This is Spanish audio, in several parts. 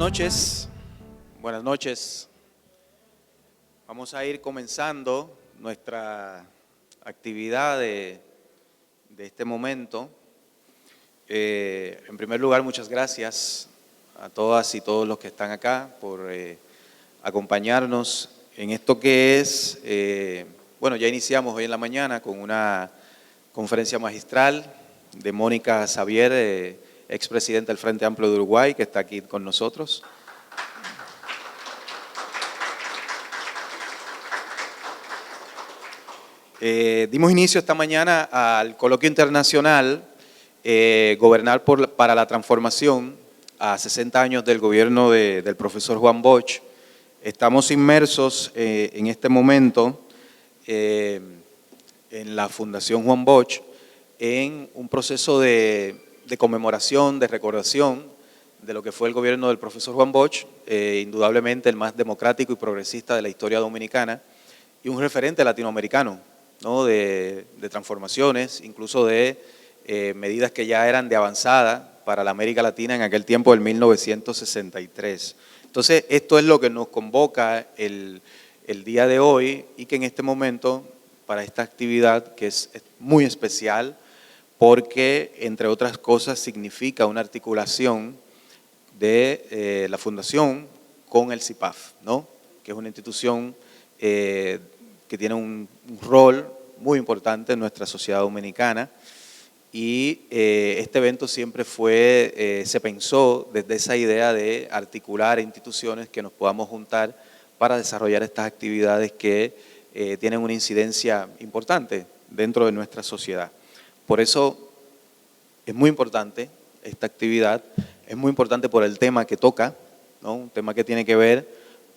noches. Buenas noches. Vamos a ir comenzando nuestra actividad de este momento. En primer lugar, muchas gracias a todas y todos los que están acá por acompañarnos en esto que es, bueno, ya iniciamos hoy en la mañana con una conferencia magistral de Mónica Xavier, expresidenta del Frente Amplio de Uruguay, que está aquí con nosotros. Dimos inicio esta mañana al coloquio internacional Gobernar para la Transformación a 60 años del gobierno del profesor Juan Bosch. Estamos inmersos en este momento en la Fundación Juan Bosch en un proceso de conmemoración, de recordación de lo que fue el gobierno del profesor Juan Bosch, indudablemente el más democrático y progresista de la historia dominicana y un referente latinoamericano, ¿no? de transformaciones, incluso de medidas que ya eran de avanzada para la América Latina en aquel tiempo del 1963. Entonces, esto es lo que nos convoca el día de hoy y que en este momento, para esta actividad que es muy especial, porque, entre otras cosas, significa una articulación de la Fundación con el CIPAF, ¿no? Que es una institución que tiene un rol muy importante en nuestra sociedad dominicana y este evento siempre se pensó desde esa idea de articular instituciones que nos podamos juntar para desarrollar estas actividades que tienen una incidencia importante dentro de nuestra sociedad. Por eso es muy importante esta actividad, es muy importante por el tema que toca, ¿no? Un tema que tiene que ver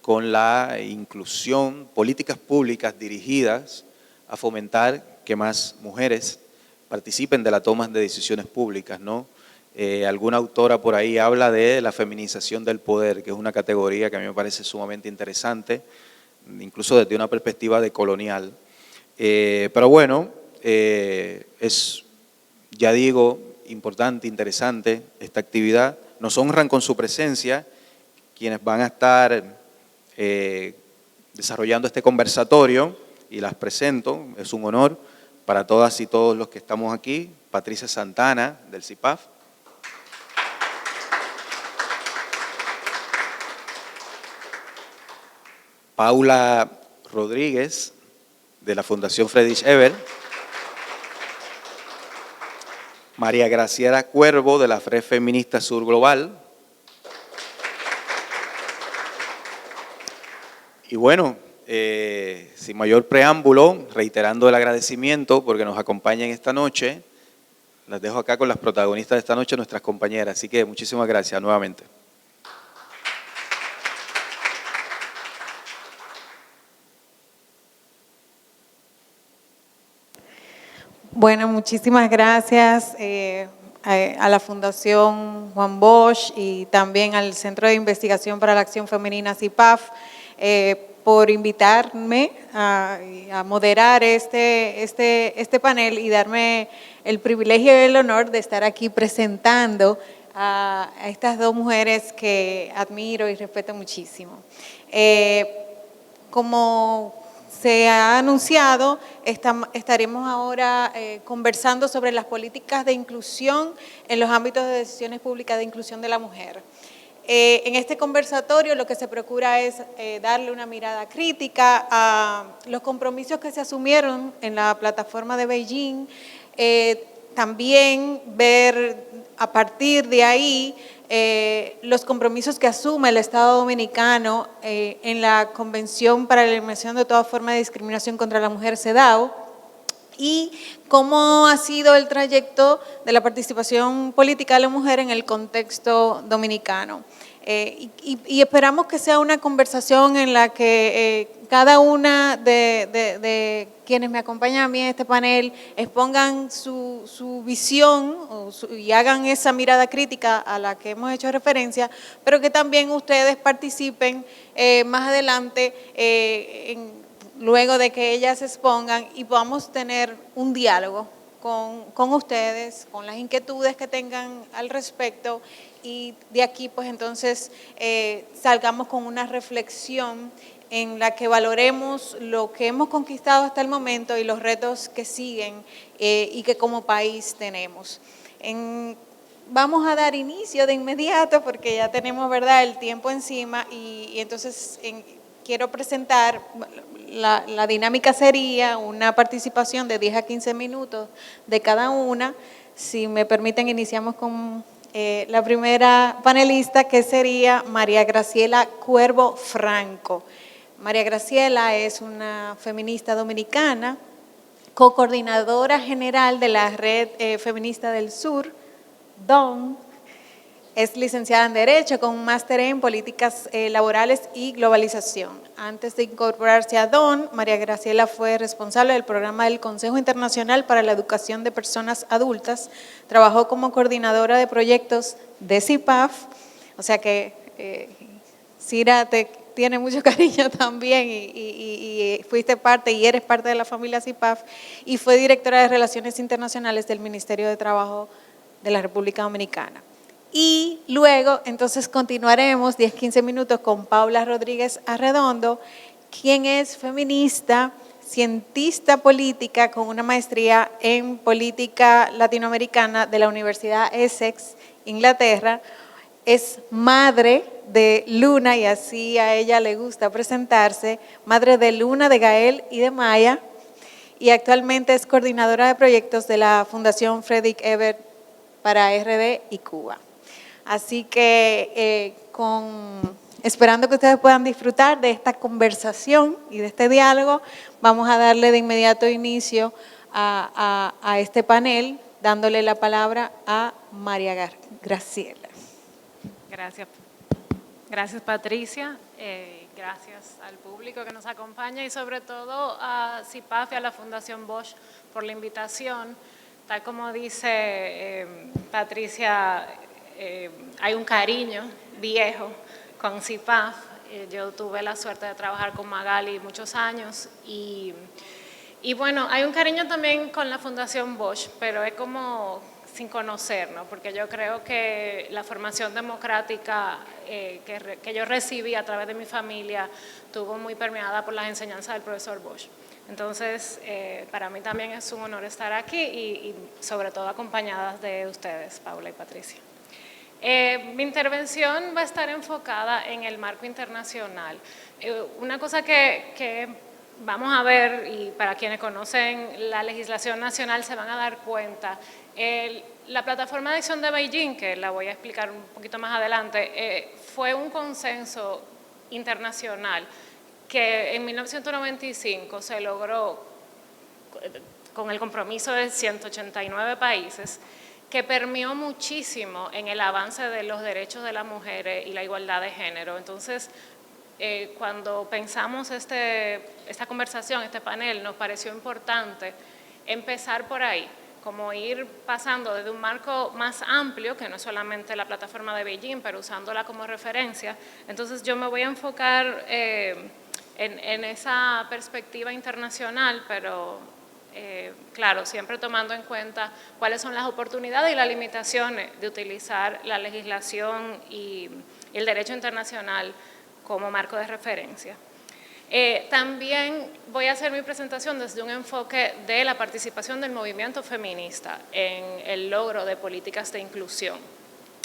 con la inclusión, políticas públicas dirigidas a fomentar que más mujeres participen de la toma de decisiones públicas, ¿no? Alguna autora por ahí habla de la feminización del poder, que es una categoría que a mí me parece sumamente interesante, incluso desde una perspectiva decolonial. Pero bueno, es, ya digo, importante, interesante esta actividad. Nos honran con su presencia quienes van a estar desarrollando este conversatorio y las presento. Es un honor para todas y todos los que estamos aquí. Patricia Santana, del CIPAF. Paula Rodríguez, de la Fundación Friedrich Ebert. María Graciela Cuervo, de la Red Feminista Sur Global. Y bueno, sin mayor preámbulo, reiterando el agradecimiento porque nos acompañan esta noche, las dejo acá con las protagonistas de esta noche, nuestras compañeras. Así que muchísimas gracias nuevamente. Bueno, muchísimas gracias a la Fundación Juan Bosch y también al Centro de Investigación para la Acción Femenina CIPAF por invitarme a moderar este panel y darme el privilegio y el honor de estar aquí presentando a estas dos mujeres que admiro y respeto muchísimo. Como se ha anunciado, estaremos ahora conversando sobre las políticas de inclusión en los ámbitos de decisiones públicas de inclusión de la mujer. En este conversatorio lo que se procura es darle una mirada crítica a los compromisos que se asumieron en la plataforma de Beijing, también ver a partir de ahí los compromisos que asume el Estado Dominicano en la Convención para la Eliminación de toda forma de discriminación contra la mujer, CEDAW, y cómo ha sido el trayecto de la participación política de la mujer en el contexto dominicano. Y esperamos que sea una conversación en la que cada una de quienes me acompañan a mí en este panel expongan su visión y hagan esa mirada crítica a la que hemos hecho referencia, pero que también ustedes participen más adelante luego de que ellas expongan y podamos tener un diálogo con ustedes, con las inquietudes que tengan al respecto, y de aquí pues entonces salgamos con una reflexión en la que valoremos lo que hemos conquistado hasta el momento y los retos que siguen y que como país tenemos. Vamos a dar inicio de inmediato porque ya tenemos, ¿verdad?, el tiempo encima, y entonces quiero presentar, la dinámica sería una participación de 10 a 15 minutos de cada una. Si me permiten, iniciamos con la primera panelista, que sería María Graciela Cuervo Franco. María Graciela es una feminista dominicana, co-coordinadora general de la Red Feminista del Sur, DON. Es licenciada en Derecho con un máster en Políticas Laborales y Globalización. Antes de incorporarse a DON, María Graciela fue responsable del programa del Consejo Internacional para la Educación de Personas Adultas. Trabajó como coordinadora de proyectos de CIPAF, o sea que Cira te tiene mucho cariño también, y fuiste parte y eres parte de la familia CIPAF, y fue directora de Relaciones Internacionales del Ministerio de Trabajo de la República Dominicana. Y luego, entonces, continuaremos 10-15 minutos con Paula Rodríguez Arredondo, quien es feminista, cientista política con una maestría en política latinoamericana de la Universidad Essex, Inglaterra. Es madre de Luna, y así a ella le gusta presentarse, madre de Luna, de Gael y de Maya, y actualmente es coordinadora de proyectos de la Fundación Frederick Ebert para RD y Cuba. Así que esperando que ustedes puedan disfrutar de esta conversación y de este diálogo, vamos a darle de inmediato inicio a este panel, dándole la palabra a María Graciela. Gracias Patricia, gracias al público que nos acompaña y sobre todo a CIPAF y a la Fundación Bosch por la invitación. Tal como dice Patricia, hay un cariño viejo con CIPAF. Yo tuve la suerte de trabajar con Magali muchos años y bueno, hay un cariño también con la Fundación Bosch, pero es como sin conocernos, porque yo creo que la formación democrática que yo recibí a través de mi familia estuvo muy permeada por las enseñanzas del profesor Bosch. Entonces, para mí también es un honor estar aquí y sobre todo acompañadas de ustedes, Paula y Patricia. Mi intervención va a estar enfocada en el marco internacional. Una cosa que vamos a ver, y para quienes conocen la legislación nacional se van a dar cuenta, la plataforma de acción de Beijing, que la voy a explicar un poquito más adelante, fue un consenso internacional que en 1995 se logró con el compromiso de 189 países, que permeó muchísimo en el avance de los derechos de las mujeres y la igualdad de género. Entonces, cuando pensamos esta conversación, este panel, nos pareció importante empezar por ahí, como ir pasando desde un marco más amplio, que no es solamente la plataforma de Beijing, pero usándola como referencia. Entonces, yo me voy a enfocar en esa perspectiva internacional, pero claro, siempre tomando en cuenta cuáles son las oportunidades y las limitaciones de utilizar la legislación y el derecho internacional como marco de referencia. También voy a hacer mi presentación desde un enfoque de la participación del movimiento feminista en el logro de políticas de inclusión.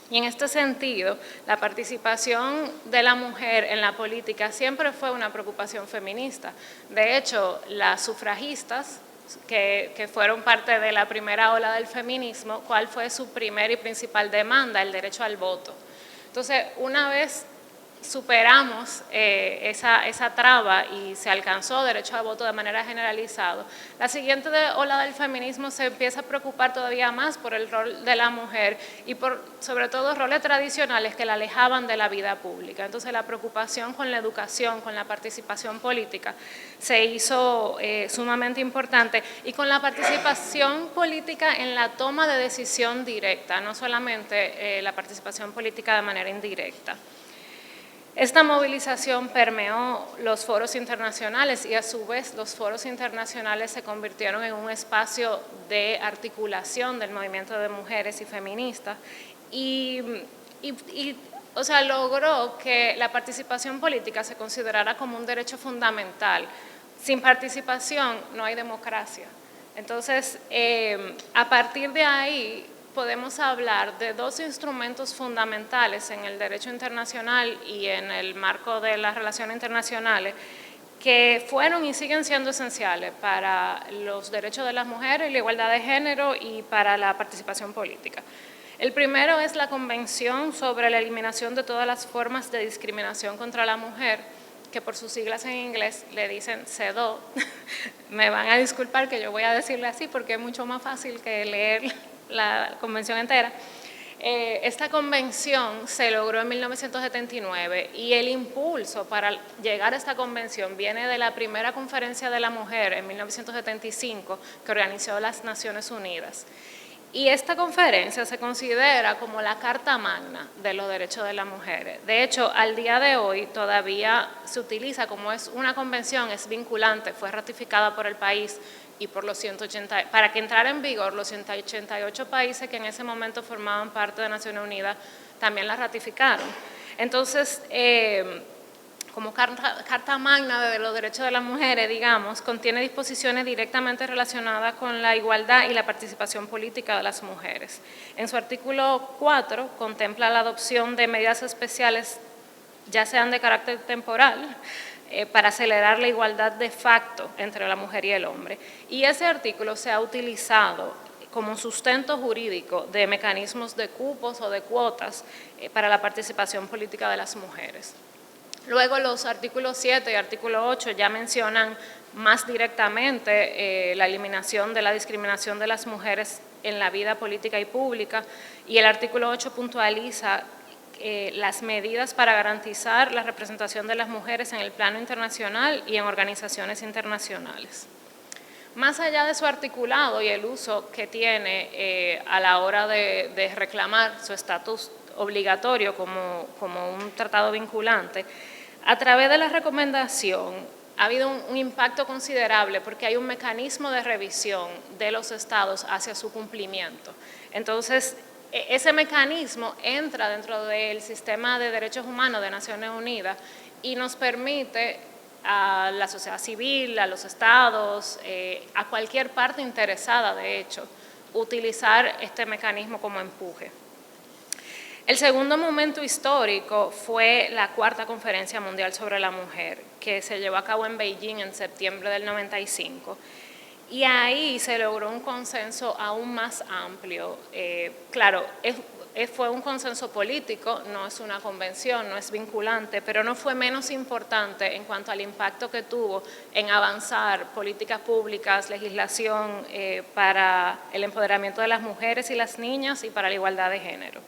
Y en este sentido, la participación de la mujer en la política siempre fue una preocupación feminista. De hecho, las sufragistas, que fueron parte de la primera ola del feminismo, ¿cuál fue su primera y principal demanda? El derecho al voto. Entonces, una vez superamos esa traba y se alcanzó derecho al voto de manera generalizada, la siguiente ola del feminismo se empieza a preocupar todavía más por el rol de la mujer y por, sobre todo, roles tradicionales que la alejaban de la vida pública. Entonces, la preocupación con la educación, con la participación política, se hizo sumamente importante, y con la participación política en la toma de decisión directa, no solamente la participación política de manera indirecta. Esta movilización permeó los foros internacionales y a su vez los foros internacionales se convirtieron en un espacio de articulación del movimiento de mujeres y feministas o sea, logró que la participación política se considerara como un derecho fundamental. Sin participación no hay democracia. Entonces, a partir de ahí podemos hablar de dos instrumentos fundamentales en el derecho internacional y en el marco de las relaciones internacionales que fueron y siguen siendo esenciales para los derechos de las mujeres, la igualdad de género y para la participación política. El primero es la Convención sobre la Eliminación de todas las formas de discriminación contra la mujer, que por sus siglas en inglés le dicen CEDAW. Me van a disculpar que yo voy a decirle así porque es mucho más fácil que leer la convención entera. Esta convención se logró en 1979 y el impulso para llegar a esta convención viene de la primera conferencia de la mujer en 1975 que organizó las Naciones Unidas. Y esta conferencia se considera como la Carta Magna de los derechos de las mujeres. De hecho, al día de hoy todavía se utiliza como es una convención, es vinculante, fue ratificada por el país y por los 180, para que entrara en vigor los 188 países que en ese momento formaban parte de Naciones Unidas también la ratificaron. Entonces, como Carta Magna de los Derechos de las Mujeres, digamos, contiene disposiciones directamente relacionadas con la igualdad y la participación política de las mujeres. En su artículo 4 contempla la adopción de medidas especiales, ya sean de carácter temporal, para acelerar la igualdad de facto entre la mujer y el hombre. Y ese artículo se ha utilizado como sustento jurídico de mecanismos de cupos o de cuotas para la participación política de las mujeres. Luego los artículos 7 y artículo 8 ya mencionan más directamente la eliminación de la discriminación de las mujeres en la vida política y pública, y el artículo 8 puntualiza las medidas para garantizar la representación de las mujeres en el plano internacional y en organizaciones internacionales. Más allá de su articulado y el uso que tiene a la hora de reclamar su estatus obligatorio como un tratado vinculante, a través de la recomendación ha habido un impacto considerable porque hay un mecanismo de revisión de los estados hacia su cumplimiento. Entonces, ese mecanismo entra dentro del sistema de derechos humanos de Naciones Unidas y nos permite a la sociedad civil, a los estados, a cualquier parte interesada, de hecho, utilizar este mecanismo como empuje. El segundo momento histórico fue la Cuarta Conferencia Mundial sobre la Mujer, que se llevó a cabo en Beijing en septiembre del 95. Y ahí se logró un consenso aún más amplio. Claro, fue un consenso político, no es una convención, no es vinculante, pero no fue menos importante en cuanto al impacto que tuvo en avanzar políticas públicas, legislación para el empoderamiento de las mujeres y las niñas y para la igualdad de género.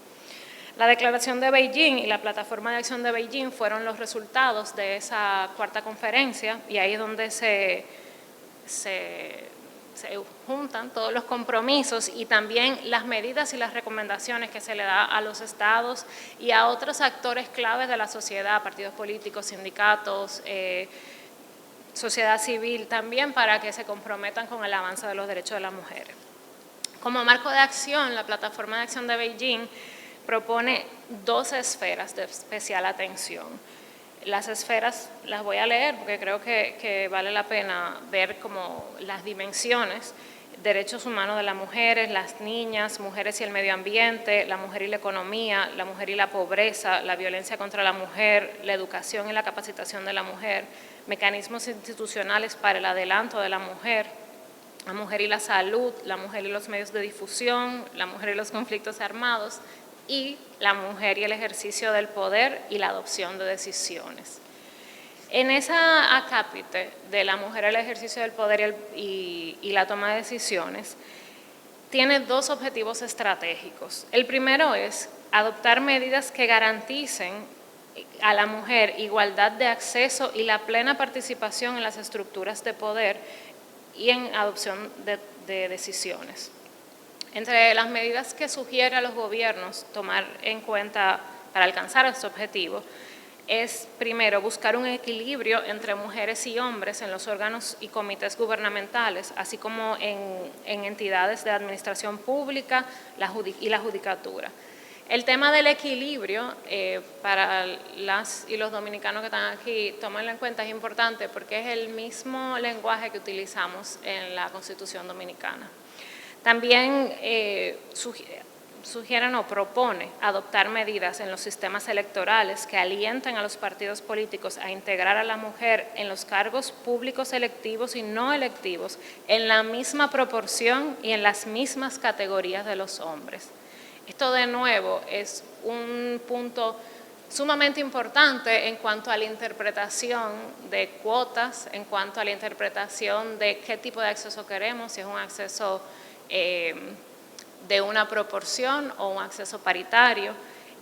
La Declaración de Beijing y la Plataforma de Acción de Beijing fueron los resultados de esa cuarta conferencia, y ahí es donde se juntan todos los compromisos y también las medidas y las recomendaciones que se le da a los estados y a otros actores claves de la sociedad, partidos políticos, sindicatos, sociedad civil también, para que se comprometan con el avance de los derechos de las mujeres. Como marco de acción, la Plataforma de Acción de Beijing propone dos esferas de especial atención. Las esferas las voy a leer porque creo que vale la pena ver como las dimensiones: derechos humanos de las mujeres, las niñas, mujeres y el medio ambiente, la mujer y la economía, la mujer y la pobreza, la violencia contra la mujer, la educación y la capacitación de la mujer, mecanismos institucionales para el adelanto de la mujer y la salud, la mujer y los medios de difusión, la mujer y los conflictos armados, y la mujer y el ejercicio del poder y la adopción de decisiones. En esa acápite de la mujer, el ejercicio del poder y la toma de decisiones, tiene dos objetivos estratégicos. El primero es adoptar medidas que garanticen a la mujer igualdad de acceso y la plena participación en las estructuras de poder y en adopción de decisiones. Entre las medidas que sugiere a los gobiernos tomar en cuenta para alcanzar este objetivo es, primero, buscar un equilibrio entre mujeres y hombres en los órganos y comités gubernamentales, así como en entidades de administración pública y la judicatura. El tema del equilibrio, para las y los dominicanos que están aquí, tómenlo en cuenta, es importante porque es el mismo lenguaje que utilizamos en la Constitución Dominicana. También sugieren o propone adoptar medidas en los sistemas electorales que alienten a los partidos políticos a integrar a la mujer en los cargos públicos electivos y no electivos en la misma proporción y en las mismas categorías de los hombres. Esto de nuevo es un punto sumamente importante en cuanto a la interpretación de cuotas, en cuanto a la interpretación de qué tipo de acceso queremos, si es un acceso de una proporción o un acceso paritario.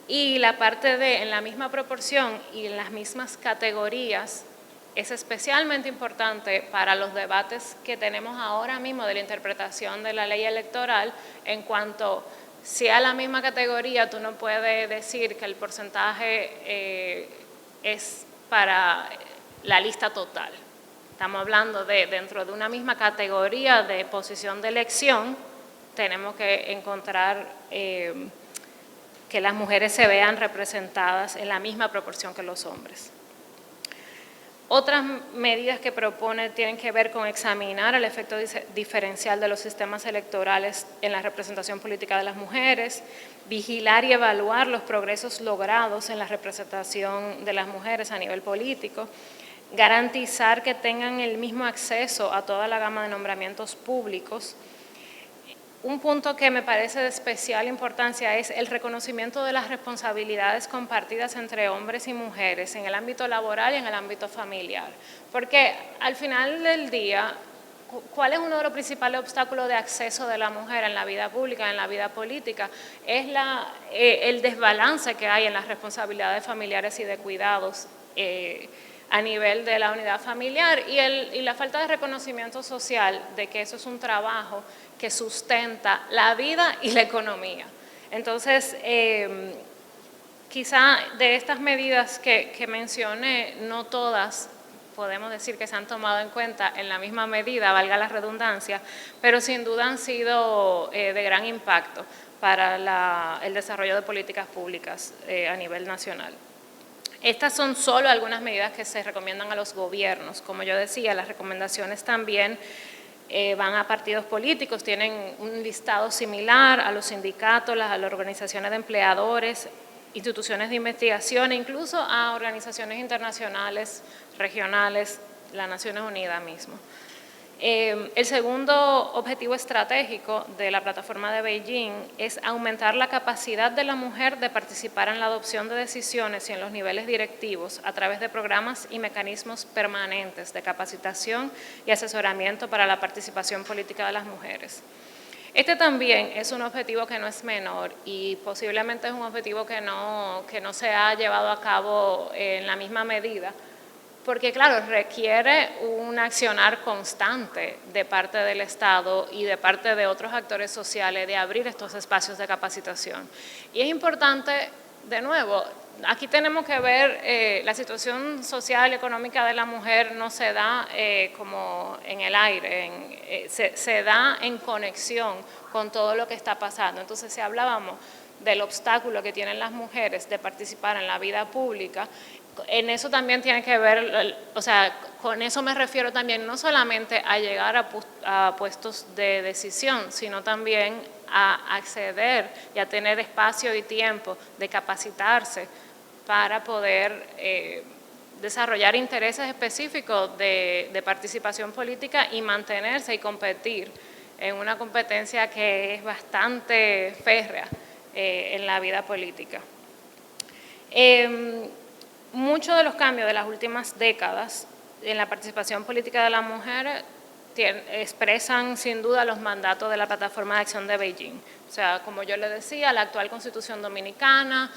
Y la parte de en la misma proporción y en las mismas categorías es especialmente importante para los debates que tenemos ahora mismo de la interpretación de la ley electoral en cuanto si a la misma categoría tú no puedes decir que el porcentaje es para la lista total. Estamos hablando de dentro de una misma categoría de posición de elección, tenemos que encontrar que las mujeres se vean representadas en la misma proporción que los hombres. Otras medidas que propone tienen que ver con examinar el efecto diferencial de los sistemas electorales en la representación política de las mujeres, vigilar y evaluar los progresos logrados en la representación de las mujeres a nivel político, garantizar que tengan el mismo acceso a toda la gama de nombramientos públicos. Un punto que me parece de especial importancia es el reconocimiento de las responsabilidades compartidas entre hombres y mujeres en el ámbito laboral y en el ámbito familiar. Porque al final del día, ¿cuál es uno de los principales obstáculos de acceso de la mujer en la vida pública, en la vida política? Es el desbalance que hay en las responsabilidades familiares y de cuidados a nivel de la unidad familiar y la falta de reconocimiento social de que eso es un trabajo que sustenta la vida y la economía. Entonces, quizá de estas medidas que mencioné, no todas podemos decir que se han tomado en cuenta en la misma medida, valga la redundancia, pero sin duda han sido de gran impacto para el desarrollo de políticas públicas a nivel nacional. Estas son solo algunas medidas que se recomiendan a los gobiernos. Como yo decía, las recomendaciones también van a partidos políticos, tienen un listado similar a los sindicatos, a las organizaciones de empleadores, instituciones de investigación e incluso a organizaciones internacionales, regionales, las Naciones Unidas mismo. El segundo objetivo estratégico de la plataforma de Beijing es aumentar la capacidad de la mujer de participar en la adopción de decisiones y en los niveles directivos a través de programas y mecanismos permanentes de capacitación y asesoramiento para la participación política de las mujeres. Este también es un objetivo que no es menor y posiblemente es un objetivo que no se ha llevado a cabo en la misma medida, porque claro, requiere un accionar constante de parte del Estado y de parte de otros actores sociales de abrir estos espacios de capacitación. Y es importante, de nuevo, aquí tenemos que ver la situación social y económica de la mujer no se da como en el aire, se da en conexión con todo lo que está pasando. Entonces, si hablábamos del obstáculo que tienen las mujeres de participar en la vida pública, en eso también tiene que ver, o sea, con eso me refiero también no solamente a llegar a puestos de decisión, sino también a acceder y a tener espacio y tiempo de capacitarse para poder desarrollar intereses específicos de participación política y mantenerse y competir en una competencia que es bastante férrea en la vida política. Muchos de los cambios de las últimas décadas en la participación política de la mujer expresan sin duda los mandatos de la Plataforma de Acción de Beijing. O sea, como yo le decía, la actual Constitución Dominicana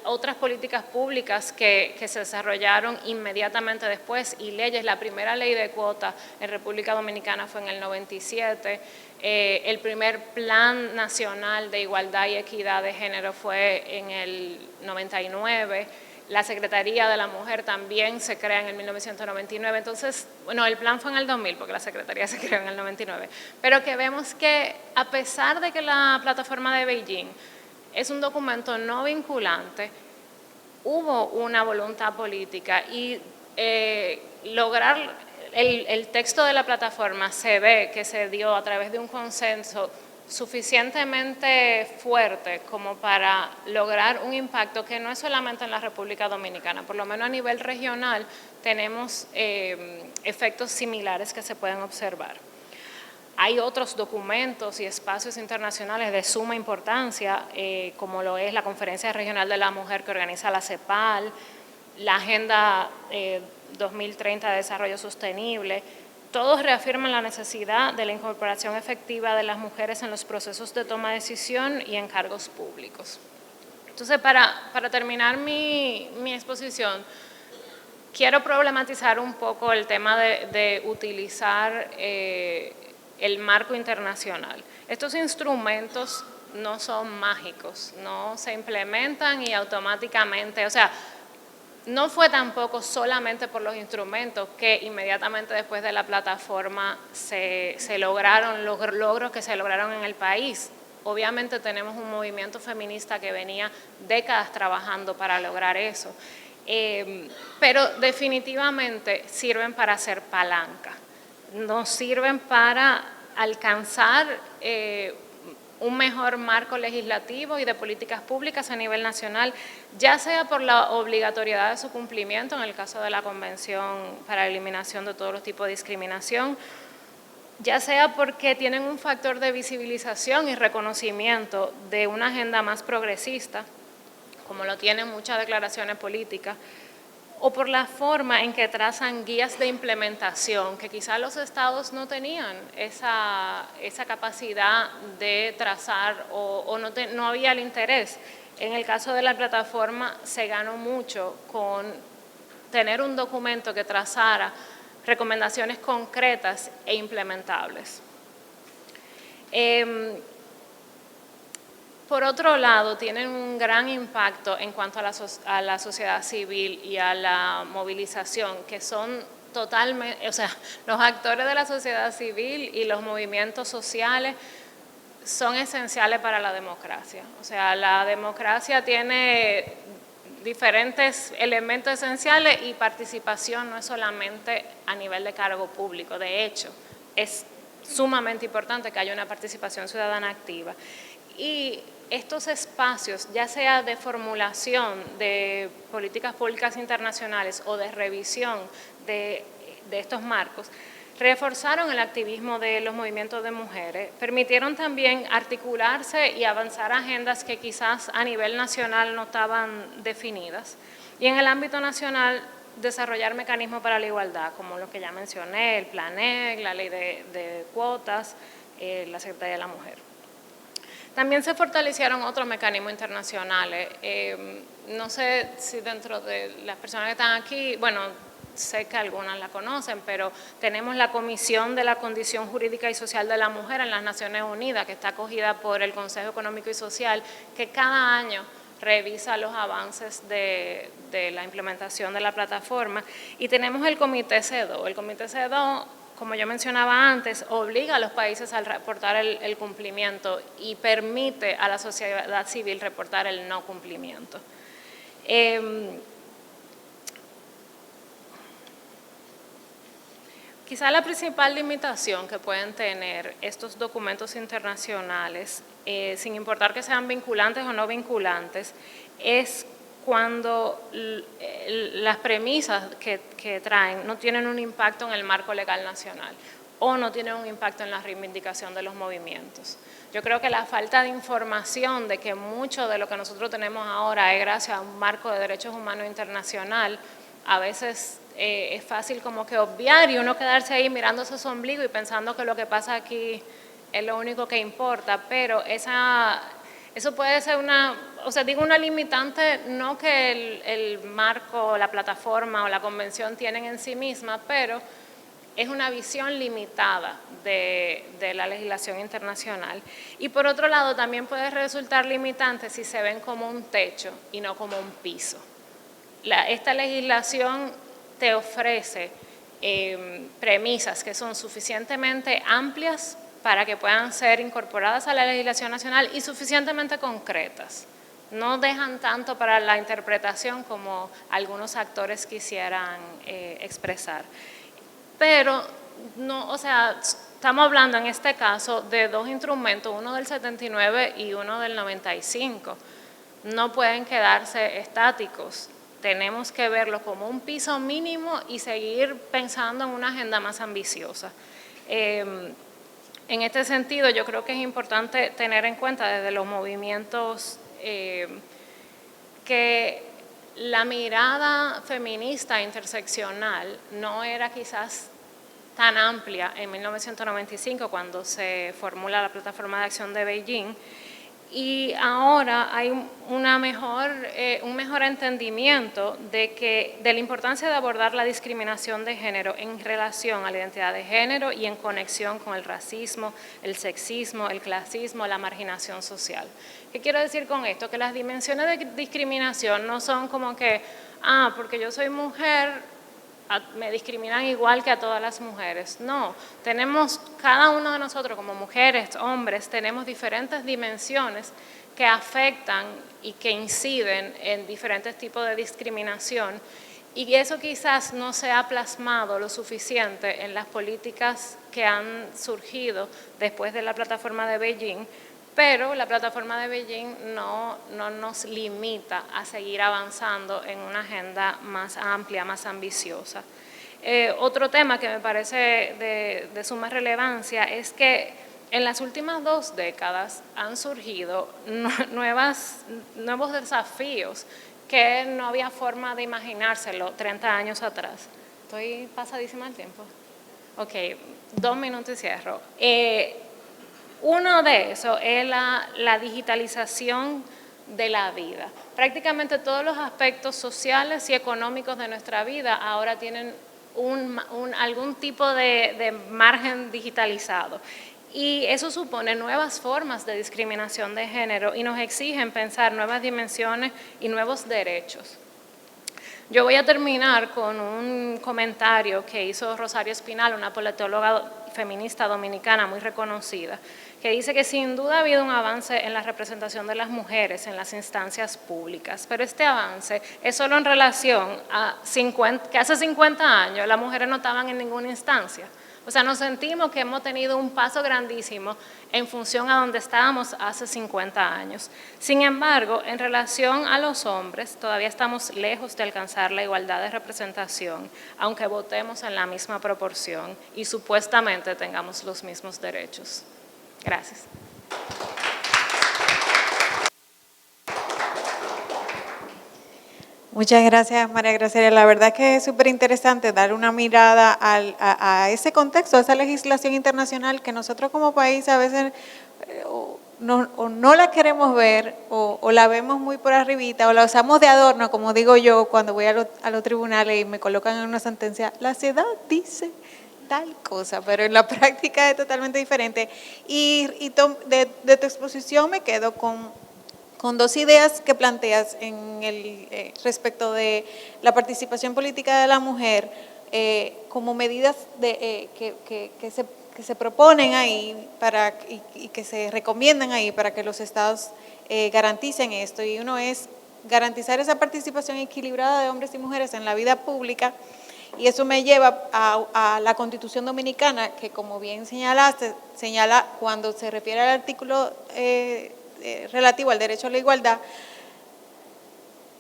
otras políticas públicas que se desarrollaron inmediatamente después y leyes. La primera ley de cuota en República Dominicana fue en el 97, el primer Plan Nacional de Igualdad y Equidad de Género fue en el 99, la Secretaría de la Mujer también se crea en el 1999, entonces, bueno, el plan fue en el 2000 porque la Secretaría se creó en el 99, pero que vemos que a pesar de que la plataforma de Beijing es un documento no vinculante, hubo una voluntad política y lograr el texto de la plataforma se ve que se dio a través de un consenso suficientemente fuerte como para lograr un impacto que no es solamente en la República Dominicana, por lo menos a nivel regional tenemos efectos similares que se pueden observar. Hay otros documentos y espacios internacionales de suma importancia, como lo es la Conferencia Regional de la Mujer que organiza la CEPAL, la Agenda 2030 de Desarrollo Sostenible. Todos reafirman la necesidad de la incorporación efectiva de las mujeres en los procesos de toma de decisión y en cargos públicos. Entonces, para terminar mi exposición, quiero problematizar un poco el tema de utilizar el marco internacional. Estos instrumentos no son mágicos, no se implementan y automáticamente, o sea, no fue tampoco solamente por los instrumentos que inmediatamente después de la plataforma se lograron los logros que se lograron en el país. Obviamente tenemos un movimiento feminista que venía décadas trabajando para lograr eso, pero definitivamente sirven para hacer palanca. Nos sirven para alcanzar un mejor marco legislativo y de políticas públicas a nivel nacional, ya sea por la obligatoriedad de su cumplimiento, en el caso de la Convención para la Eliminación de todos los tipos de discriminación, ya sea porque tienen un factor de visibilización y reconocimiento de una agenda más progresista, como lo tienen muchas declaraciones políticas, o por la forma en que trazan guías de implementación, que quizás los estados no tenían esa capacidad de trazar o no había el interés. En el caso de la plataforma se ganó mucho con tener un documento que trazara recomendaciones concretas e implementables. Por otro lado, tienen un gran impacto en cuanto a la sociedad civil y a la movilización, que son totalmente, o sea, los actores de la sociedad civil y los movimientos sociales son esenciales para la democracia. O sea, la democracia tiene diferentes elementos esenciales y participación no es solamente a nivel de cargo público. De hecho, es sumamente importante que haya una participación ciudadana activa. Y estos espacios, ya sea de formulación de políticas públicas internacionales o de revisión de estos marcos, reforzaron el activismo de los movimientos de mujeres, permitieron también articularse y avanzar agendas que quizás a nivel nacional no estaban definidas. Y en el ámbito nacional, desarrollar mecanismos para la igualdad, como los que ya mencioné, el PLANEC, la ley de cuotas, la Secretaría de la Mujer. También se fortalecieron otros mecanismos internacionales. No sé si dentro de las personas que están aquí, bueno, sé que algunas la conocen, pero tenemos la Comisión de la Condición Jurídica y Social de la Mujer en las Naciones Unidas, que está acogida por el Consejo Económico y Social, que cada año revisa los avances de la implementación de la plataforma. Y tenemos el Comité CEDAW. El Comité CEDAW, como yo mencionaba antes, obliga a los países a reportar el cumplimiento y permite a la sociedad civil reportar el no cumplimiento. Quizá la principal limitación que pueden tener estos documentos internacionales, sin importar que sean vinculantes o no vinculantes, es cuando las premisas que traen no tienen un impacto en el marco legal nacional o no tienen un impacto en la reivindicación de los movimientos. Yo creo que la falta de información de que mucho de lo que nosotros tenemos ahora es gracias a un marco de derechos humanos internacional, a veces es fácil como que obviar y uno quedarse ahí mirándose su ombligo y pensando que lo que pasa aquí es lo único que importa, pero Eso puede ser una limitante, no que el marco, la plataforma o la convención tienen en sí misma, pero es una visión limitada de la legislación internacional. Y por otro lado, también puede resultar limitante si se ven como un techo y no como un piso. Esta legislación te ofrece premisas que son suficientemente amplias para que puedan ser incorporadas a la legislación nacional y suficientemente concretas. No dejan tanto para la interpretación como algunos actores quisieran expresar. Pero, estamos hablando en este caso de dos instrumentos, uno del 79 y uno del 95. No pueden quedarse estáticos. Tenemos que verlo como un piso mínimo y seguir pensando en una agenda más ambiciosa. En este sentido, yo creo que es importante tener en cuenta desde los movimientos que la mirada feminista interseccional no era quizás tan amplia en 1995 cuando se formula la Plataforma de Acción de Beijing, y ahora hay un mejor entendimiento de la importancia de abordar la discriminación de género en relación a la identidad de género y en conexión con el racismo, el sexismo, el clasismo, la marginación social. ¿Qué quiero decir con esto? Que las dimensiones de discriminación no son como que, porque yo soy mujer, me discriminan igual que a todas las mujeres. No, cada uno de nosotros como mujeres, hombres, tenemos diferentes dimensiones que afectan y que inciden en diferentes tipos de discriminación, y eso quizás no se ha plasmado lo suficiente en las políticas que han surgido después de la Plataforma de Beijing, pero la Plataforma de Beijing no nos limita a seguir avanzando en una agenda más amplia, más ambiciosa. Otro tema que me parece de suma relevancia es que en las últimas 2 décadas han surgido nuevos desafíos que no había forma de imaginárselo 30 años atrás. ¿Estoy pasadísima el tiempo? Ok, 2 minutos y cierro. Uno de esos es la digitalización de la vida. Prácticamente todos los aspectos sociales y económicos de nuestra vida ahora tienen algún tipo de margen digitalizado. Y eso supone nuevas formas de discriminación de género y nos exigen pensar nuevas dimensiones y nuevos derechos. Yo voy a terminar con un comentario que hizo Rosario Espinal, una politóloga feminista dominicana muy reconocida, que dice que sin duda ha habido un avance en la representación de las mujeres en las instancias públicas, pero este avance es solo en relación a que hace 50 años las mujeres no estaban en ninguna instancia. O sea, nos sentimos que hemos tenido un paso grandísimo en función a donde estábamos hace 50 años. Sin embargo, en relación a los hombres, todavía estamos lejos de alcanzar la igualdad de representación, aunque votemos en la misma proporción y supuestamente tengamos los mismos derechos. Gracias. Muchas gracias, María Graciela. La verdad que es súper interesante dar una mirada a ese contexto, a esa legislación internacional que nosotros como país a veces no la queremos ver o la vemos muy por arribita o la usamos de adorno, como digo yo cuando voy a los tribunales y me colocan en una sentencia, la sociedad dice tal cosa, pero en la práctica es totalmente diferente. Y de tu exposición me quedo con 2 ideas que planteas respecto de la participación política de la mujer como medidas que se proponen ahí y que se recomiendan ahí para que los estados garanticen esto. Y uno es garantizar esa participación equilibrada de hombres y mujeres en la vida pública, y eso me lleva a la Constitución Dominicana, que como bien señalaste, señala cuando se refiere al artículo relativo al derecho a la igualdad,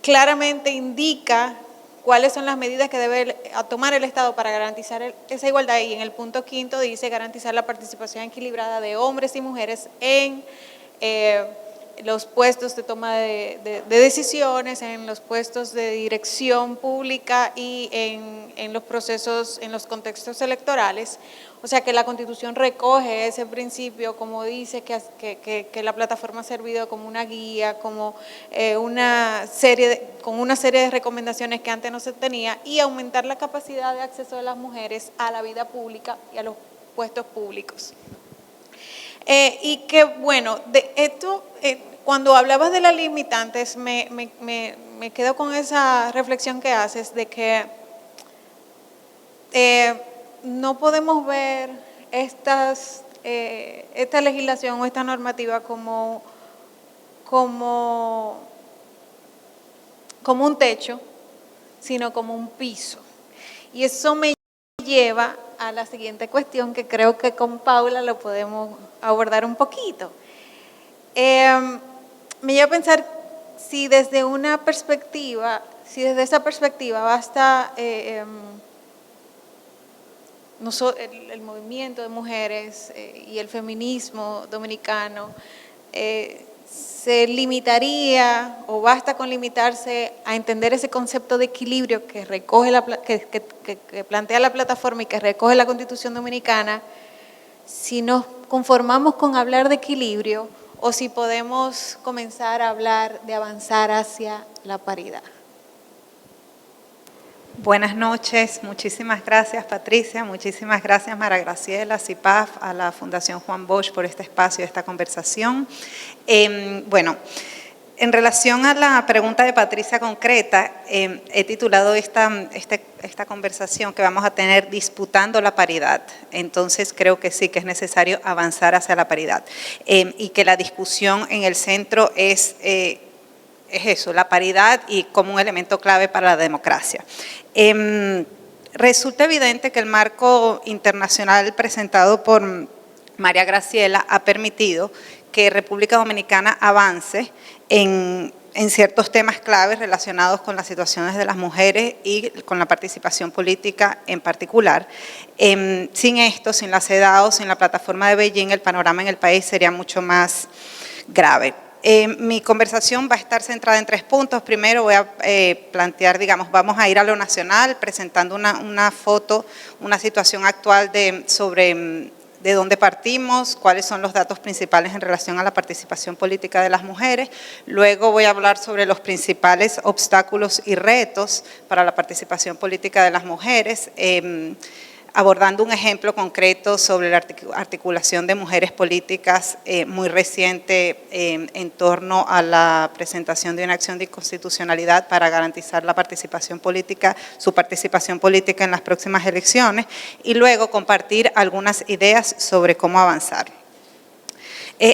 claramente indica cuáles son las medidas que debe tomar el Estado para garantizar esa igualdad, y en el punto 5 dice garantizar la participación equilibrada de hombres y mujeres en los puestos de toma de decisiones, en los puestos de dirección pública y en los procesos, en los contextos electorales. O sea que la Constitución recoge ese principio, como dice, que la plataforma ha servido como una guía, como una serie de recomendaciones que antes no se tenía, y aumentar la capacidad de acceso de las mujeres a la vida pública y a los puestos públicos. Y que bueno, de esto, cuando hablabas de las limitantes, me quedo con esa reflexión que haces de que no podemos ver esta legislación o esta normativa como un techo, sino como un piso. Y eso me lleva a la siguiente cuestión, que creo que con Paula lo podemos abordar un poquito. Me lleva a pensar si desde esa perspectiva basta el movimiento de mujeres y el feminismo dominicano se limitaría, o basta con limitarse a entender ese concepto de equilibrio que recoge que plantea la plataforma y que recoge la Constitución Dominicana, si nos conformamos con hablar de equilibrio o si podemos comenzar a hablar de avanzar hacia la paridad. Buenas noches, muchísimas gracias Patricia, muchísimas gracias Mara Graciela, CIPAF, a la Fundación Juan Bosch por este espacio, esta conversación. Bueno, en relación a la pregunta de Patricia concreta, he titulado esta conversación que vamos a tener disputando la paridad. Entonces creo que sí que es necesario avanzar hacia la paridad y que la discusión en el centro es eso, la paridad y como un elemento clave para la democracia. Resulta evidente que el marco internacional presentado por María Graciela ha permitido que República Dominicana avance en ciertos temas claves relacionados con las situaciones de las mujeres y con la participación política en particular. Sin esto, sin la CEDAW, sin la plataforma de Beijing, el panorama en el país sería mucho más grave. Mi conversación va a estar centrada en 3 puntos. Primero voy a plantear, vamos a ir a lo nacional presentando una foto, una situación actual sobre de dónde partimos, cuáles son los datos principales en relación a la participación política de las mujeres. Luego voy a hablar sobre los principales obstáculos y retos para la participación política de las mujeres, abordando un ejemplo concreto sobre la articulación de mujeres políticas muy reciente en torno a la presentación de una acción de inconstitucionalidad para garantizar la participación política, su participación política en las próximas elecciones, y luego compartir algunas ideas sobre cómo avanzar.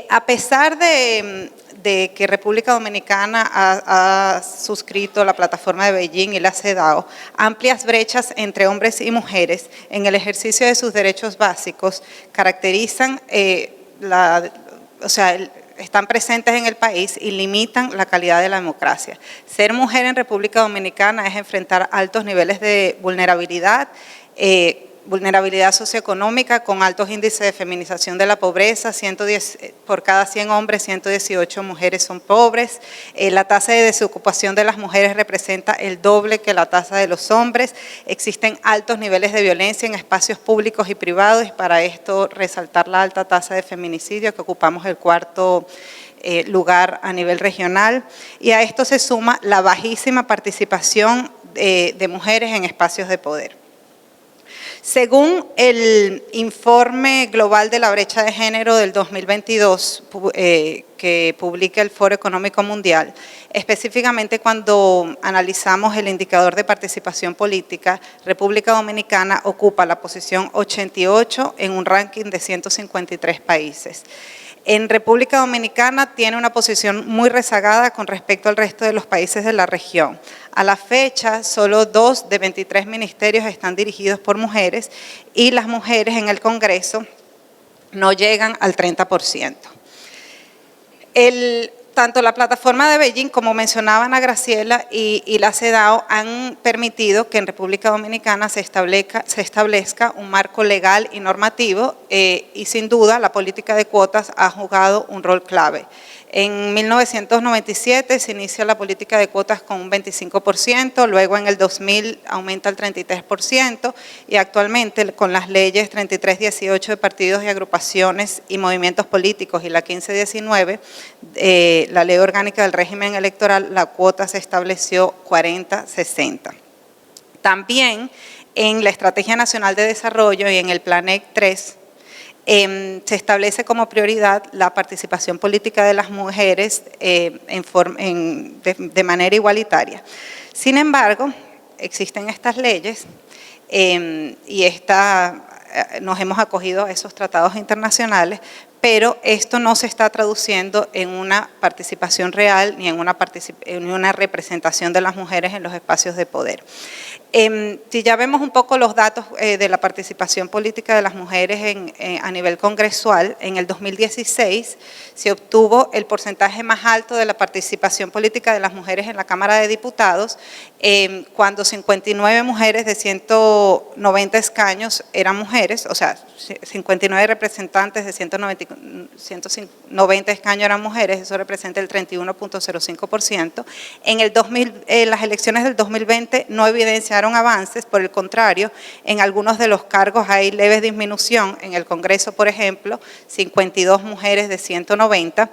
A pesar de que República Dominicana ha suscrito la plataforma de Beijing y la CEDAW, amplias brechas entre hombres y mujeres en el ejercicio de sus derechos básicos caracterizan, están presentes en el país y limitan la calidad de la democracia. Ser mujer en República Dominicana es enfrentar altos niveles de vulnerabilidad, vulnerabilidad socioeconómica con altos índices de feminización de la pobreza, 110, por cada 100 hombres, 118 mujeres son pobres, la tasa de desocupación de las mujeres representa el doble que la tasa de los hombres, existen altos niveles de violencia en espacios públicos y privados, y para esto resaltar la alta tasa de feminicidio, que ocupamos el 4º lugar a nivel regional, y a esto se suma la bajísima participación de mujeres en espacios de poder. Según el informe global de la brecha de género del 2022 que publica el Foro Económico Mundial, específicamente cuando analizamos el indicador de participación política, República Dominicana ocupa la posición 88 en un ranking de 153 países. En República Dominicana tiene una posición muy rezagada con respecto al resto de los países de la región. A la fecha, solo 2 de 23 ministerios están dirigidos por mujeres y las mujeres en el Congreso no llegan al 30%. tanto la plataforma de Beijing, como mencionaba Ana Graciela, y la CEDAW han permitido que en República Dominicana se establezca un marco legal y normativo y sin duda la política de cuotas ha jugado un rol clave. En 1997 se inicia la política de cuotas con un 25%, luego en el 2000 aumenta al 33% y actualmente con las leyes 3318 de partidos y agrupaciones y movimientos políticos y la 1519, la ley orgánica del régimen electoral, la cuota se estableció 40-60. También en la Estrategia Nacional de Desarrollo y en el Plan 3, se establece como prioridad la participación política de las mujeres de manera igualitaria. Sin embargo, existen estas leyes y nos hemos acogido a esos tratados internacionales, pero esto no se está traduciendo en una participación real ni en una representación de las mujeres en los espacios de poder. Si ya vemos un poco los datos de la participación política de las mujeres a nivel congresual, en el 2016 se obtuvo el porcentaje más alto de la participación política de las mujeres en la Cámara de Diputados, cuando 59 mujeres de 190 escaños eran mujeres, o sea, 59 representantes de 190 escaños eran mujeres, eso representa el 31.05%. En las elecciones del 2020 no evidenciaron avances, por el contrario, en algunos de los cargos hay leves disminución, en el Congreso, por ejemplo, 52 mujeres de 190,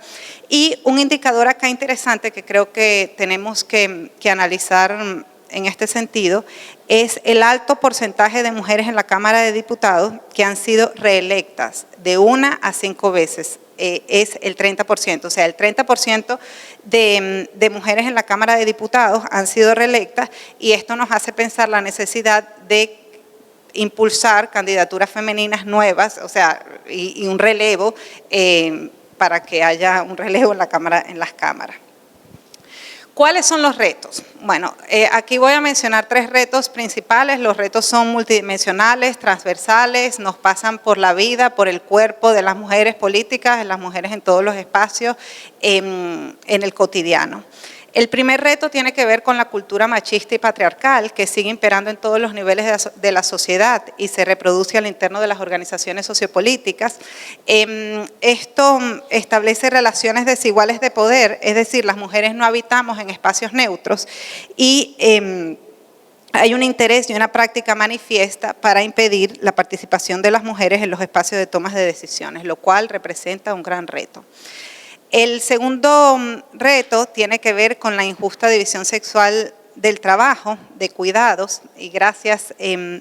y un indicador acá interesante que creo que tenemos que analizar en este sentido es el alto porcentaje de mujeres en la Cámara de Diputados que han sido reelectas de 1 a 5 veces. Es el 30%, o sea, el 30% de mujeres en la Cámara de Diputados han sido reelectas y esto nos hace pensar la necesidad de impulsar candidaturas femeninas nuevas, o sea, y un relevo para que haya un relevo en las cámaras. ¿Cuáles son los retos? Bueno, aquí voy a mencionar 3 retos principales. Los retos son multidimensionales, transversales, nos pasan por la vida, por el cuerpo de las mujeres políticas, de las mujeres en todos los espacios, en el cotidiano. El primer reto tiene que ver con la cultura machista y patriarcal que sigue imperando en todos los niveles de la sociedad y se reproduce al interno de las organizaciones sociopolíticas. Esto establece relaciones desiguales de poder, es decir, las mujeres no habitamos en espacios neutros y hay un interés y una práctica manifiesta para impedir la participación de las mujeres en los espacios de tomas de decisiones, lo cual representa un gran reto. El segundo reto tiene que ver con la injusta división sexual del trabajo, de cuidados, y gracias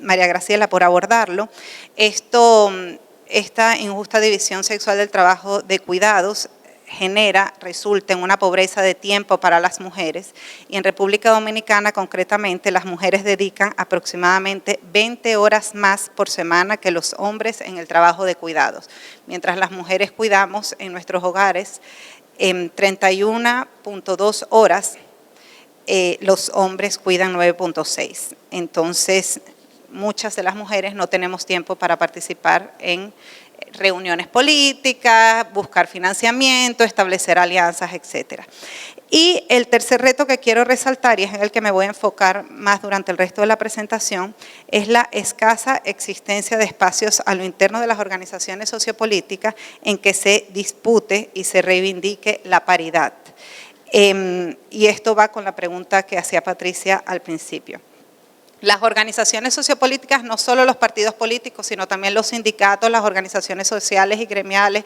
María Graciela por abordarlo. Esta injusta división sexual del trabajo de cuidados resulta en una pobreza de tiempo para las mujeres y en República Dominicana concretamente las mujeres dedican aproximadamente 20 horas más por semana que los hombres en el trabajo de cuidados. Mientras las mujeres cuidamos en nuestros hogares en 31.2 horas, los hombres cuidan 9.6. Entonces, muchas de las mujeres no tenemos tiempo para participar en reuniones políticas, buscar financiamiento, establecer alianzas, etcétera. Y el tercer reto que quiero resaltar, y es en el que me voy a enfocar más durante el resto de la presentación, es la escasa existencia de espacios a lo interno de las organizaciones sociopolíticas en que se dispute y se reivindique la paridad. Y esto va con la pregunta que hacía Patricia al principio. Las organizaciones sociopolíticas, no solo los partidos políticos, sino también los sindicatos, las organizaciones sociales y gremiales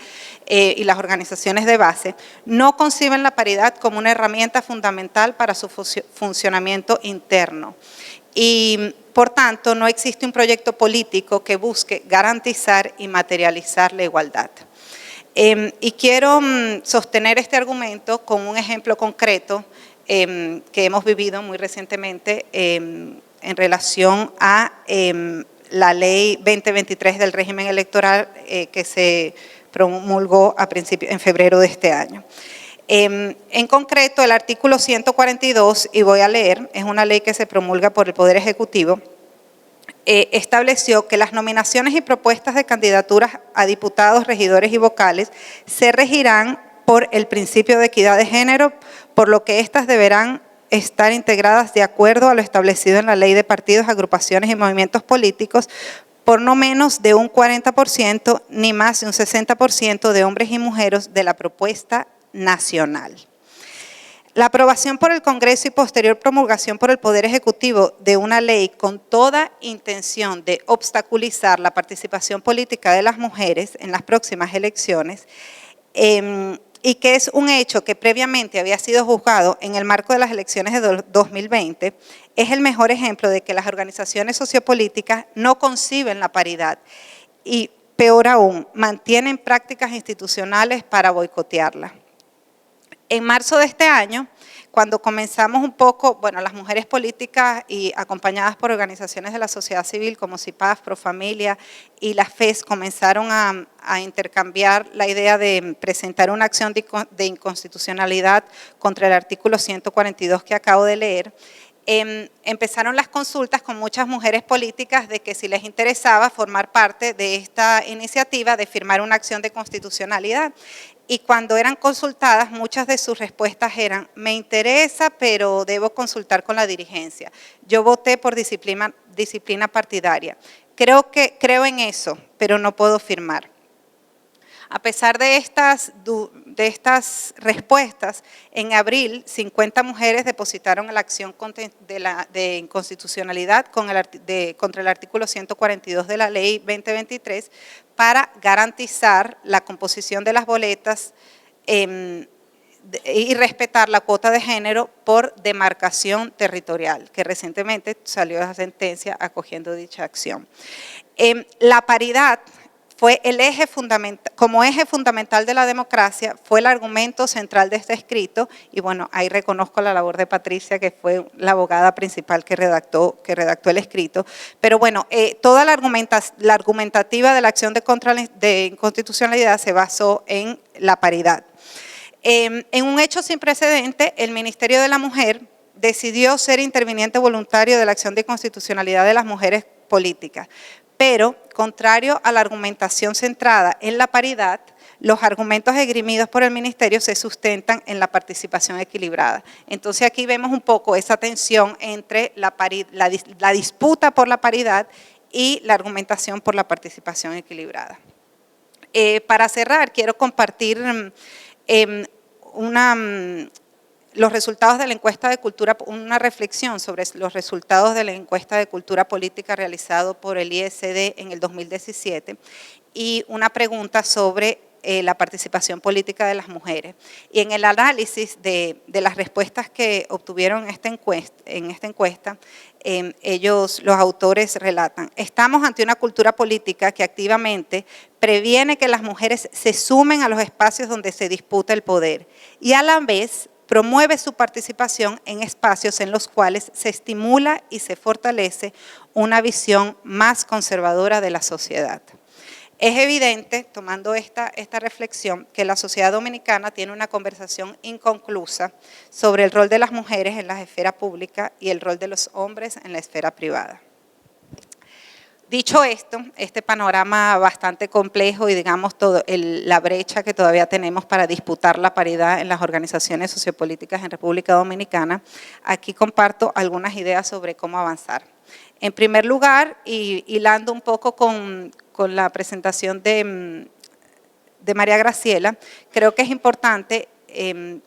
y las organizaciones de base, no conciben la paridad como una herramienta fundamental para su funcionamiento interno. Y, por tanto, no existe un proyecto político que busque garantizar y materializar la igualdad. Y quiero sostener este argumento con un ejemplo concreto que hemos vivido muy recientemente en relación a la ley 2023 del régimen electoral que se promulgó en febrero de este año. En concreto, el artículo 142, y voy a leer, es una ley que se promulga por el Poder Ejecutivo, estableció que las nominaciones y propuestas de candidaturas a diputados, regidores y vocales se regirán por el principio de equidad de género, por lo que éstas deberán estar integradas de acuerdo a lo establecido en la Ley de Partidos, Agrupaciones y Movimientos Políticos, por no menos de un 40% ni más de un 60% de hombres y mujeres de la propuesta nacional. La aprobación por el Congreso y posterior promulgación por el Poder Ejecutivo de una ley con toda intención de obstaculizar la participación política de las mujeres en las próximas elecciones, y que es un hecho que previamente había sido juzgado en el marco de las elecciones de 2020, es el mejor ejemplo de que las organizaciones sociopolíticas no conciben la paridad y, peor aún, mantienen prácticas institucionales para boicotearla. En marzo de este año, cuando comenzamos un poco, bueno, las mujeres políticas y acompañadas por organizaciones de la sociedad civil como CIPAF, Profamilia y la FES comenzaron a intercambiar la idea de presentar una acción de inconstitucionalidad contra el artículo 142 que acabo de leer. Empezaron las consultas con muchas mujeres políticas de que si les interesaba formar parte de esta iniciativa de firmar una acción de constitucionalidad. Y cuando eran consultadas, muchas de sus respuestas eran, me interesa, pero debo consultar con la dirigencia. Yo voté por disciplina partidaria. Creo en eso, pero no puedo firmar. A pesar de estas respuestas, en abril 50 mujeres depositaron la acción de inconstitucionalidad contra el artículo 142 de la Ley 2023 para garantizar la composición de las boletas y respetar la cuota de género por demarcación territorial, que recientemente salió la sentencia acogiendo dicha acción. La paridad fue el eje fundamental, como eje fundamental de la democracia, fue el argumento central de este escrito, y bueno, ahí reconozco la labor de Patricia, que fue la abogada principal que redactó el escrito, pero bueno, toda la argumentativa de la acción de inconstitucionalidad se basó en la paridad. En un hecho sin precedente, el Ministerio de la Mujer decidió ser interviniente voluntario de la acción de inconstitucionalidad de las mujeres políticas, pero contrario a la argumentación centrada en la paridad, los argumentos esgrimidos por el Ministerio se sustentan en la participación equilibrada. Entonces aquí vemos un poco esa tensión entre la disputa por la paridad y la argumentación por la participación equilibrada. Para cerrar, quiero compartir los resultados de la encuesta de cultura, una reflexión sobre los resultados de la encuesta de cultura política realizado por el ISD en el 2017 y una pregunta sobre la participación política de las mujeres. Y en el análisis de las respuestas que obtuvieron en esta encuesta, los autores relatan, estamos ante una cultura política que activamente previene que las mujeres se sumen a los espacios donde se disputa el poder y a la vez promueve su participación en espacios en los cuales se estimula y se fortalece una visión más conservadora de la sociedad. Es evidente, tomando esta reflexión, que la sociedad dominicana tiene una conversación inconclusa sobre el rol de las mujeres en la esfera pública y el rol de los hombres en la esfera privada. Dicho esto, este panorama bastante complejo y digamos la brecha que todavía tenemos para disputar la paridad en las organizaciones sociopolíticas en República Dominicana, aquí comparto algunas ideas sobre cómo avanzar. En primer lugar, y hilando un poco con la presentación de María Graciela, creo que es importante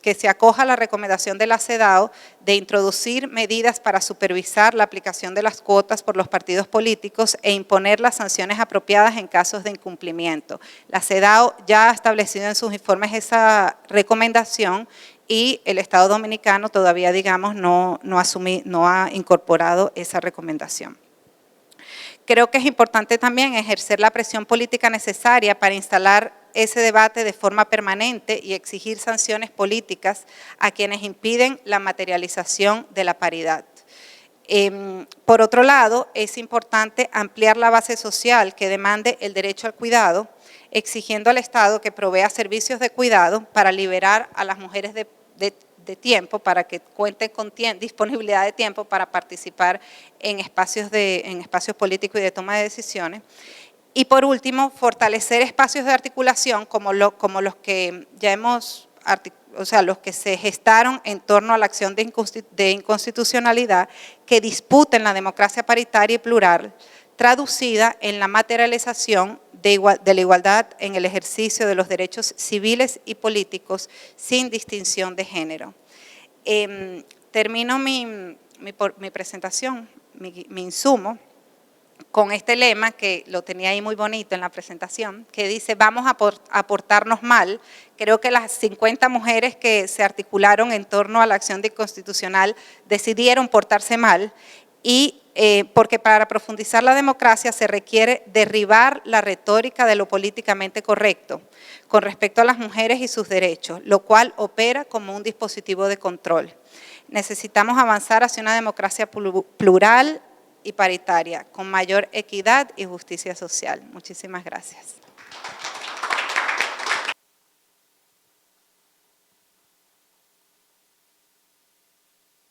que se acoja la recomendación de la CEDAW de introducir medidas para supervisar la aplicación de las cuotas por los partidos políticos e imponer las sanciones apropiadas en casos de incumplimiento. La CEDAW ya ha establecido en sus informes esa recomendación y el Estado Dominicano todavía, digamos, no ha incorporado esa recomendación. Creo que es importante también ejercer la presión política necesaria para instalar ese debate de forma permanente y exigir sanciones políticas a quienes impiden la materialización de la paridad. Por otro lado, es importante ampliar la base social que demande el derecho al cuidado, exigiendo al Estado que provea servicios de cuidado para liberar a las mujeres de tiempo, para que cuenten con disponibilidad de tiempo para participar en espacios políticos y de toma de decisiones. Y por último, fortalecer espacios de articulación como los que ya hemos los que se gestaron en torno a la acción de inconstitucionalidad que disputen la democracia paritaria y plural, traducida en la materialización de la igualdad en el ejercicio de los derechos civiles y políticos sin distinción de género. Termino mi presentación, mi insumo, con este lema que lo tenía ahí muy bonito en la presentación, que dice: vamos a portarnos mal. Creo que las 50 mujeres que se articularon en torno a la acción de inconstitucional decidieron portarse mal, y porque para profundizar la democracia se requiere derribar la retórica de lo políticamente correcto con respecto a las mujeres y sus derechos, lo cual opera como un dispositivo de control. Necesitamos avanzar hacia una democracia plural y paritaria, con mayor equidad y justicia social. Muchísimas gracias.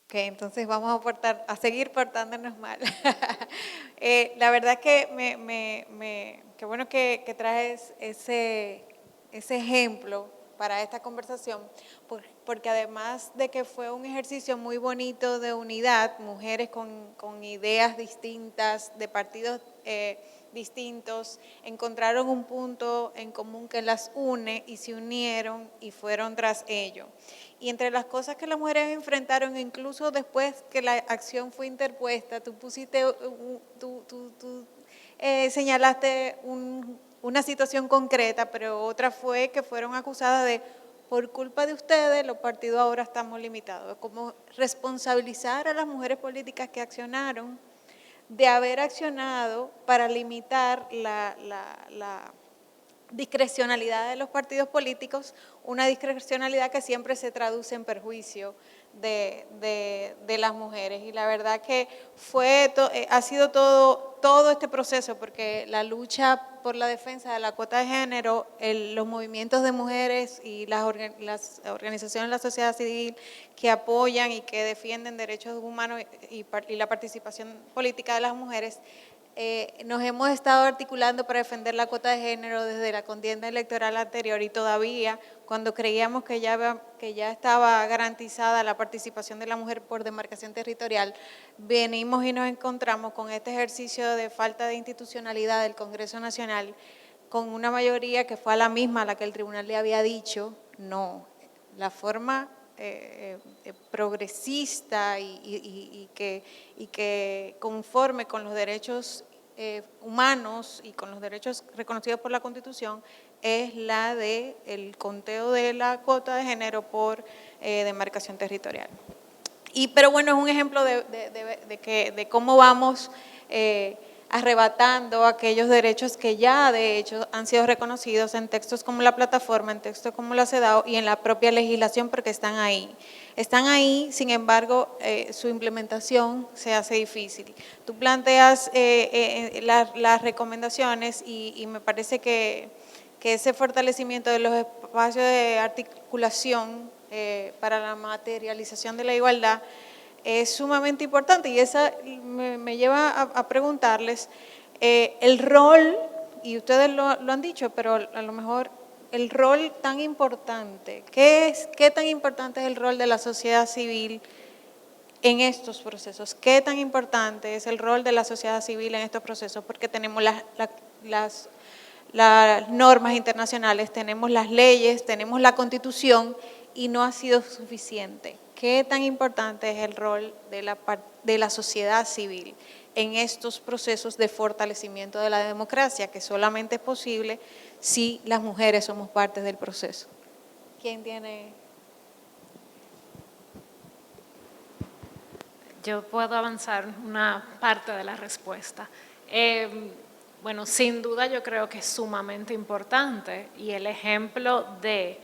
Ok, entonces vamos a seguir portándonos mal. La verdad que qué bueno que traes ese ejemplo para esta conversación, porque además de que fue un ejercicio muy bonito de unidad, mujeres con ideas distintas, de partidos distintos, encontraron un punto en común que las une y se unieron y fueron tras ello. Y entre las cosas que las mujeres enfrentaron, incluso después que la acción fue interpuesta, tú señalaste una situación concreta, pero otra fue que fueron acusadas de: por culpa de ustedes, los partidos ahora estamos limitados. Es como responsabilizar a las mujeres políticas que accionaron de haber accionado para limitar la discrecionalidad de los partidos políticos, una discrecionalidad que siempre se traduce en perjuicio de las mujeres. Y la verdad que ha sido todo este proceso, porque la lucha por la defensa de la cuota de género, los movimientos de mujeres y las organizaciones de la sociedad civil que apoyan y que defienden derechos humanos y la participación política de las mujeres, nos hemos estado articulando para defender la cuota de género desde la contienda electoral anterior, y todavía cuando creíamos que ya estaba garantizada la participación de la mujer por demarcación territorial, venimos y nos encontramos con este ejercicio de falta de institucionalidad del Congreso Nacional, con una mayoría que fue a la misma a la que el tribunal le había dicho no. La forma progresista y que conforme con los derechos humanos y con los derechos reconocidos por la Constitución es la del conteo de la cuota de género por demarcación territorial. Pero bueno, es un ejemplo de cómo vamos arrebatando aquellos derechos que ya de hecho han sido reconocidos en textos como la plataforma, en textos como la CEDAW y en la propia legislación, porque están ahí. Están ahí, sin embargo, su implementación se hace difícil. Tú planteas las recomendaciones y me parece que ese fortalecimiento de los espacios de articulación para la materialización de la igualdad es sumamente importante, y esa me lleva a preguntarles el rol, y ustedes lo han dicho, pero a lo mejor el rol tan importante, ¿qué tan importante es el rol de la sociedad civil en estos procesos? ¿Qué tan importante es el rol de la sociedad civil en estos procesos? Porque tenemos las normas internacionales, tenemos las leyes, tenemos la Constitución, y no ha sido suficiente. ¿Qué tan importante es el rol de la sociedad civil en estos procesos de fortalecimiento de la democracia, que solamente es posible si las mujeres somos parte del proceso? ¿Quién tiene? Yo puedo avanzar una parte de la respuesta. Bueno, sin duda yo creo que es sumamente importante, y el ejemplo de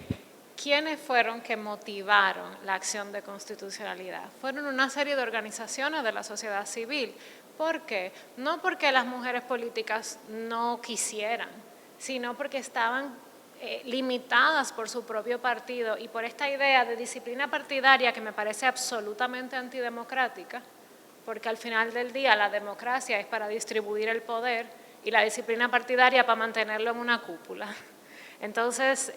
¿quiénes fueron que motivaron la acción de constitucionalidad? Fueron una serie de organizaciones de la sociedad civil. ¿Por qué? No porque las mujeres políticas no quisieran, sino porque estaban limitadas por su propio partido y por esta idea de disciplina partidaria que me parece absolutamente antidemocrática, porque al final del día la democracia es para distribuir el poder y la disciplina partidaria para mantenerlo en una cúpula. Entonces,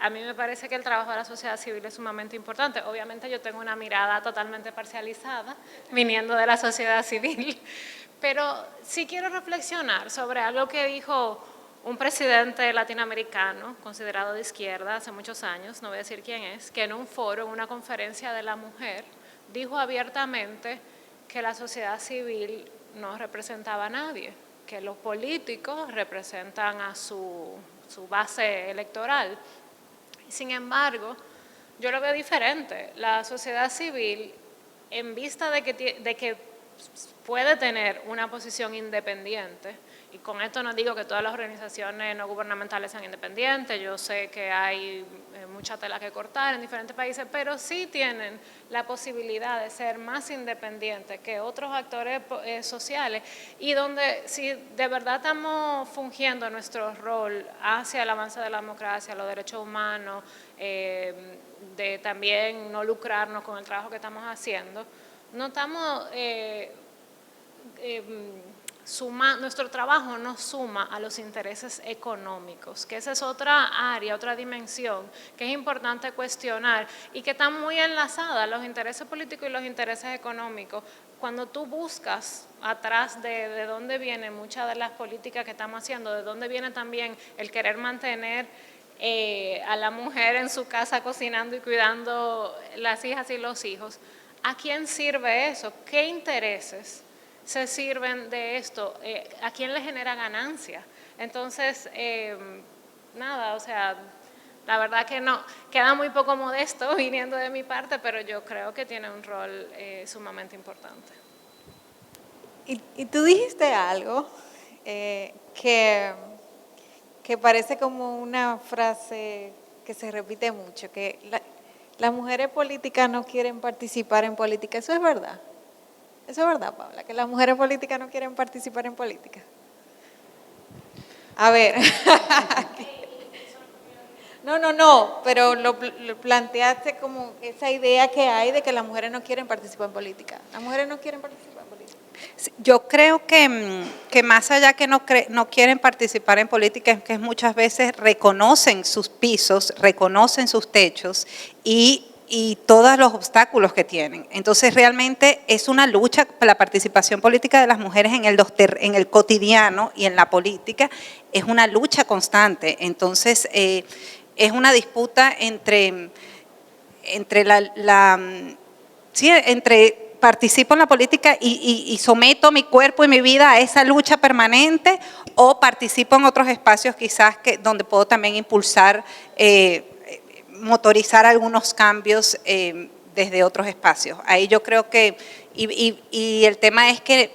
A mí me parece que el trabajo de la sociedad civil es sumamente importante. Obviamente yo tengo una mirada totalmente parcializada, viniendo de la sociedad civil, pero sí quiero reflexionar sobre algo que dijo un presidente latinoamericano, considerado de izquierda hace muchos años, no voy a decir quién es, que en un foro, en una conferencia de la mujer, dijo abiertamente que la sociedad civil no representaba a nadie, que los políticos representan a su base electoral. Sin embargo, yo lo veo diferente. La sociedad civil, en vista de que puede tener una posición independiente, y con esto no digo que todas las organizaciones no gubernamentales sean independientes, yo sé que hay mucha tela que cortar en diferentes países, pero sí tienen la posibilidad de ser más independientes que otros actores sociales, y donde si de verdad estamos fungiendo nuestro rol hacia el avance de la democracia, los derechos humanos, de también no lucrarnos con el trabajo que estamos haciendo, no estamos nuestro trabajo no suma a los intereses económicos, que esa es otra área, otra dimensión que es importante cuestionar y que está muy enlazada, los intereses políticos y los intereses económicos. Cuando tú buscas atrás de dónde vienen muchas de las políticas que estamos haciendo, de dónde viene también el querer mantener a la mujer en su casa cocinando y cuidando las hijas y los hijos, ¿a quién sirve eso? ¿Qué intereses se sirven de esto? ¿A quién le genera ganancia? Entonces, nada, o sea, la verdad que no, queda muy poco modesto viniendo de mi parte, pero yo creo que tiene un rol sumamente importante. Y tú dijiste algo que parece como una frase que se repite mucho, que las mujeres políticas no quieren participar en política. ¿Eso es verdad? Eso es verdad, Paula, que las mujeres políticas no quieren participar en política. A ver. No, pero lo planteaste como esa idea que hay de que las mujeres no quieren participar en política. Las mujeres no quieren participar en política. Yo creo que más allá que no quieren participar en política, es que muchas veces reconocen sus pisos, reconocen sus techos y todos los obstáculos que tienen. Entonces realmente es una lucha, la participación política de las mujeres en el cotidiano y en la política es una lucha constante. Entonces es una disputa entre participo en la política y someto mi cuerpo y mi vida a esa lucha permanente, o participo en otros espacios quizás donde puedo también impulsar, motorizar algunos cambios desde otros espacios. Ahí yo creo que, y el tema es que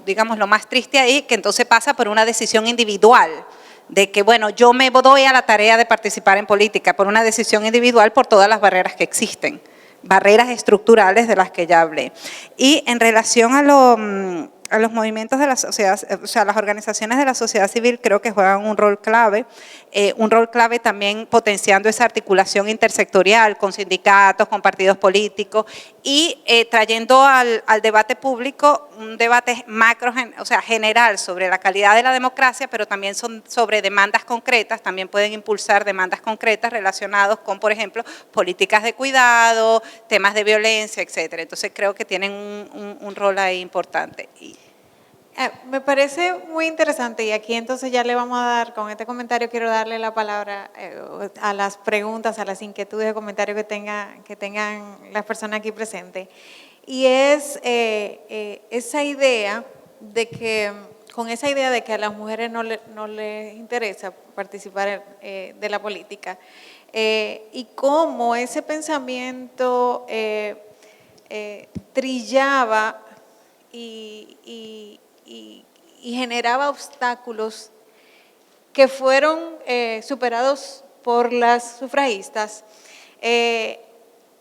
digamos, lo más triste ahí es que entonces pasa por una decisión individual, de que, bueno, yo me doy a la tarea de participar en política por una decisión individual por todas las barreras que existen, barreras estructurales de las que ya hablé. Y en relación a los movimientos de la sociedad, o sea, las organizaciones de la sociedad civil creo que juegan un rol clave también potenciando esa articulación intersectorial con sindicatos, con partidos políticos y trayendo al debate público un debate o sea, general sobre la calidad de la democracia, pero también sobre demandas concretas, también pueden impulsar demandas concretas relacionadas con, por ejemplo, políticas de cuidado, temas de violencia, etcétera. Entonces creo que tienen un rol ahí importante. Me parece muy interesante, y aquí entonces ya le vamos a dar, con este comentario quiero darle la palabra a las preguntas, a las inquietudes de comentarios que tengan las personas aquí presentes. Y es esa idea de que, con esa idea de que a las mujeres no les interesa participar de la política, y cómo ese pensamiento trillaba y generaba obstáculos que fueron superados por las sufragistas.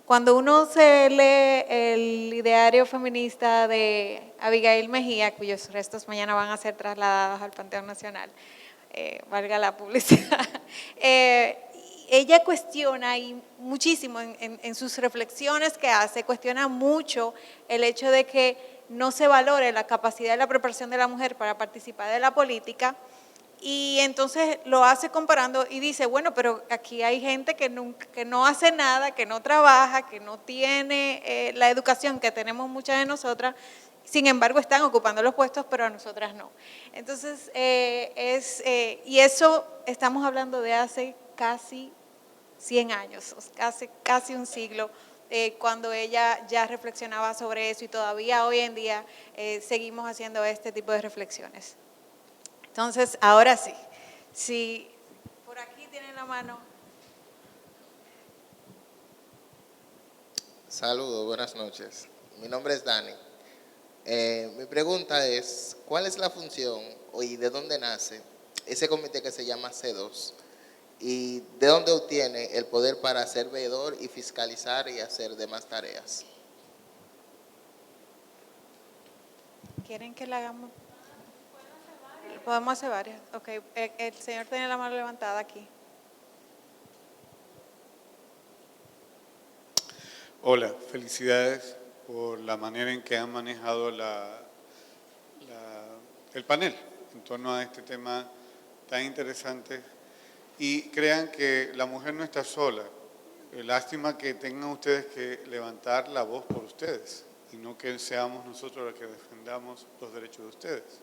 Cuando uno se lee el ideario feminista de Abigail Mejía, cuyos restos mañana van a ser trasladados al Panteón Nacional, valga la publicidad, ella cuestiona, y muchísimo en sus reflexiones que hace, cuestiona mucho el hecho de que no se valore la capacidad y la preparación de la mujer para participar de la política, Y entonces lo hace comparando y dice, bueno, pero aquí hay gente que no hace nada, que no trabaja, que no tiene la educación que tenemos muchas de nosotras, sin embargo están ocupando los puestos, pero a nosotras no. Entonces, y eso estamos hablando de hace casi 100 años, casi un siglo, cuando ella ya reflexionaba sobre eso y todavía hoy en día seguimos haciendo este tipo de reflexiones. Entonces, ahora sí, si por aquí tienen la mano. Saludos, buenas noches. Mi nombre es Dani. Mi pregunta es, ¿cuál es la función y de dónde nace ese comité que se llama C2? ¿Y de dónde obtiene el poder para ser veedor y fiscalizar y hacer demás tareas? ¿Quieren que la hagamos? Podemos hacer varias. Ok, el señor tiene la mano levantada aquí. Hola, felicidades por la manera en que han manejado el panel en torno a este tema tan interesante. Y crean que la mujer no está sola. Lástima que tengan ustedes que levantar la voz por ustedes y no que seamos nosotros los que defendamos los derechos de ustedes.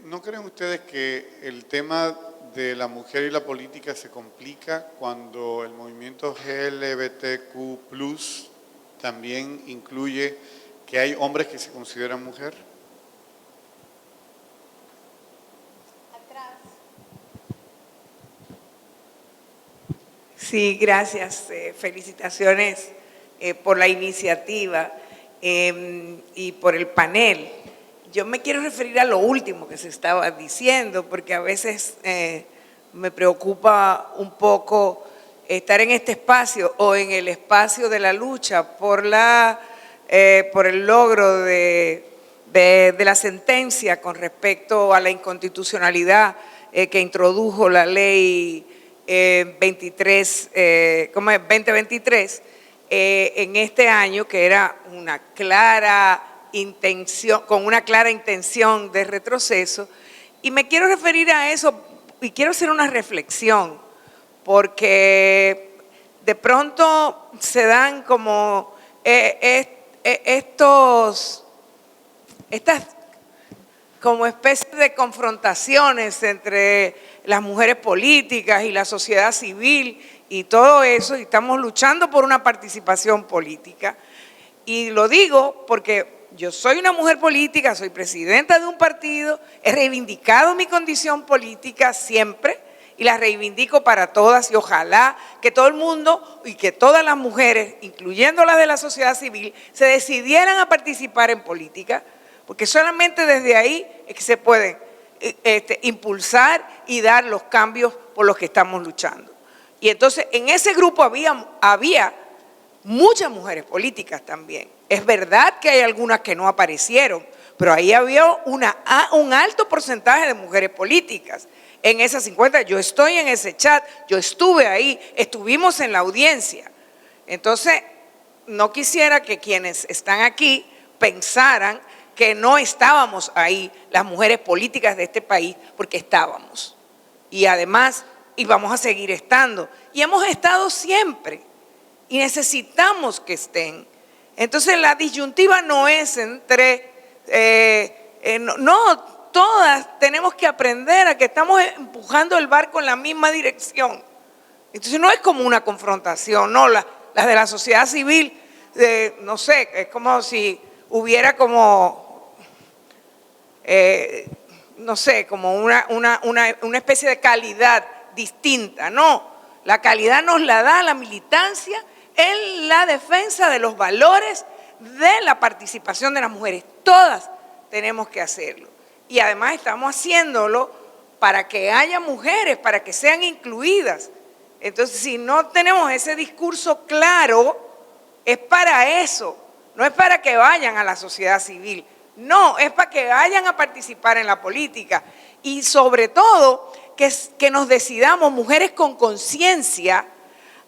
¿No creen ustedes que el tema de la mujer y la política se complica cuando el movimiento LGBTQ+ también incluye que hay hombres que se consideran mujer? Sí, gracias. Felicitaciones por la iniciativa y por el panel. Yo me quiero referir a lo último que se estaba diciendo, porque a veces me preocupa un poco estar en este espacio o en el espacio de la lucha por el logro de la sentencia con respecto a la inconstitucionalidad que introdujo la ley 2023 en este año, que era con una clara intención de retroceso. Y me quiero referir a eso y quiero hacer una reflexión, porque de pronto se dan como estas como especies de confrontaciones entre las mujeres políticas y la sociedad civil y todo eso, y estamos luchando por una participación política. Y lo digo porque yo soy una mujer política, soy presidenta de un partido, he reivindicado mi condición política siempre y la reivindico para todas, y ojalá que todo el mundo y que todas las mujeres, incluyendo las de la sociedad civil, se decidieran a participar en política, porque solamente desde ahí es que se pueden impulsar y dar los cambios por los que estamos luchando. Y entonces en ese grupo había muchas mujeres políticas también. Es verdad que hay algunas que no aparecieron, pero ahí había un alto porcentaje de mujeres políticas. En esas 50, yo estoy en ese chat, yo estuve ahí, estuvimos en la audiencia. Entonces, no quisiera que quienes están aquí pensaran que no estábamos ahí, las mujeres políticas de este país, porque estábamos. Y además, íbamos a seguir estando. Y hemos estado siempre. Y necesitamos que estén. Entonces, la disyuntiva no es entre, todas tenemos que aprender a que estamos empujando el barco en la misma dirección. Entonces, no es como una confrontación, no, las de la sociedad civil, no sé, es como si hubiera como, no sé, como una especie de calidad distinta, no. La calidad nos la da la militancia en la defensa de los valores de la participación de las mujeres. Todas tenemos que hacerlo. Y además estamos haciéndolo para que haya mujeres, para que sean incluidas. Entonces, si no tenemos ese discurso claro, es para eso, no es para que vayan a la sociedad civil, no, es para que vayan a participar en la política. Y sobre todo, que nos decidamos, mujeres con conciencia,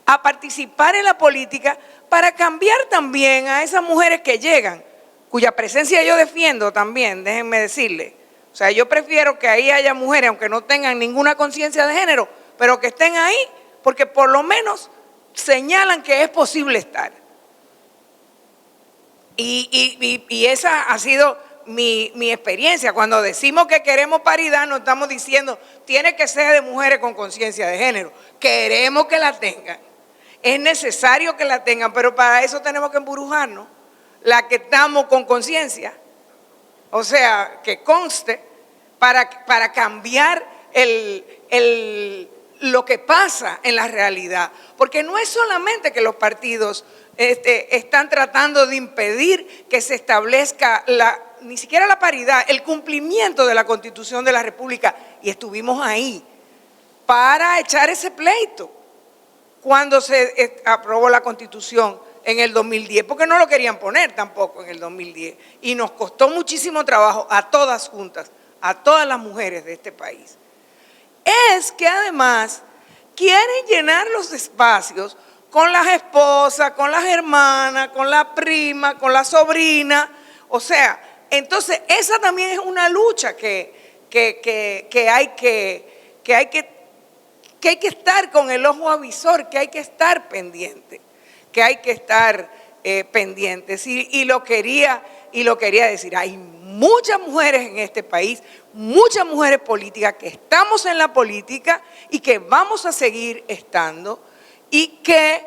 a participar en la política para cambiar también a esas mujeres que llegan, cuya presencia yo defiendo también, déjenme decirle, O sea, yo prefiero que ahí haya mujeres, aunque no tengan ninguna conciencia de género, pero que estén ahí porque por lo menos señalan que es posible estar. Y esa ha sido mi experiencia. Cuando decimos que queremos paridad, no estamos diciendo tiene que ser de mujeres con conciencia de género. Queremos que la tengan. Es necesario que la tengan, pero para eso tenemos que embrujarnos. La que estamos con conciencia, o sea, que conste, para cambiar lo que pasa en la realidad. Porque no es solamente que los partidos están tratando de impedir que se establezca ni siquiera la paridad, el cumplimiento de la Constitución de la República, y estuvimos ahí para echar ese pleito cuando se aprobó la Constitución en el 2010, porque no lo querían poner tampoco en el 2010, y nos costó muchísimo trabajo a todas juntas, a todas las mujeres de este país. Es que además quieren llenar los espacios con las esposas, con las hermanas, con la prima, con la sobrina, o sea, entonces esa también es una lucha que hay que estar con el ojo avisor, que hay que estar pendiente, pendientes. Y lo quería decir, hay muchas mujeres en este país, muchas mujeres políticas que estamos en la política y que vamos a seguir estando, y que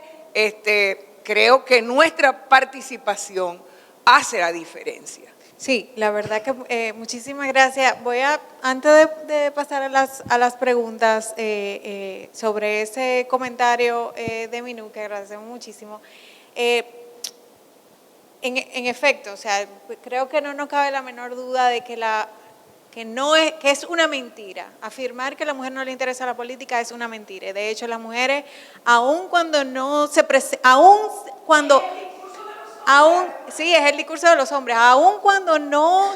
creo que nuestra participación hace la diferencia. Sí, la verdad que muchísimas gracias. Antes de pasar a las preguntas sobre ese comentario de Minú, que agradecemos muchísimo, en efecto, o sea, creo que no nos cabe la menor duda de que que es una mentira. Afirmar que a la mujer no le interesa la política es una mentira. De hecho, las mujeres, aun cuando no se sí, es el discurso de los hombres, aun cuando no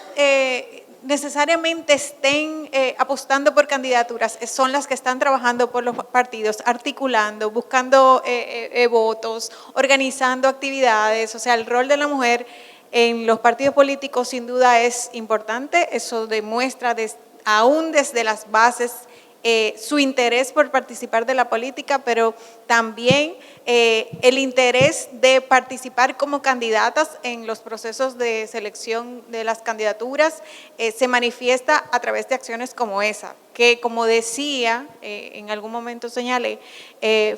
necesariamente estén apostando por candidaturas, son las que están trabajando por los partidos, articulando, buscando votos, organizando actividades. O sea, el rol de la mujer en los partidos políticos sin duda es importante. Eso demuestra aún desde las bases su interés por participar de la política, pero también el interés de participar como candidatas en los procesos de selección de las candidaturas se manifiesta a través de acciones como esa, que como decía, en algún momento señalé,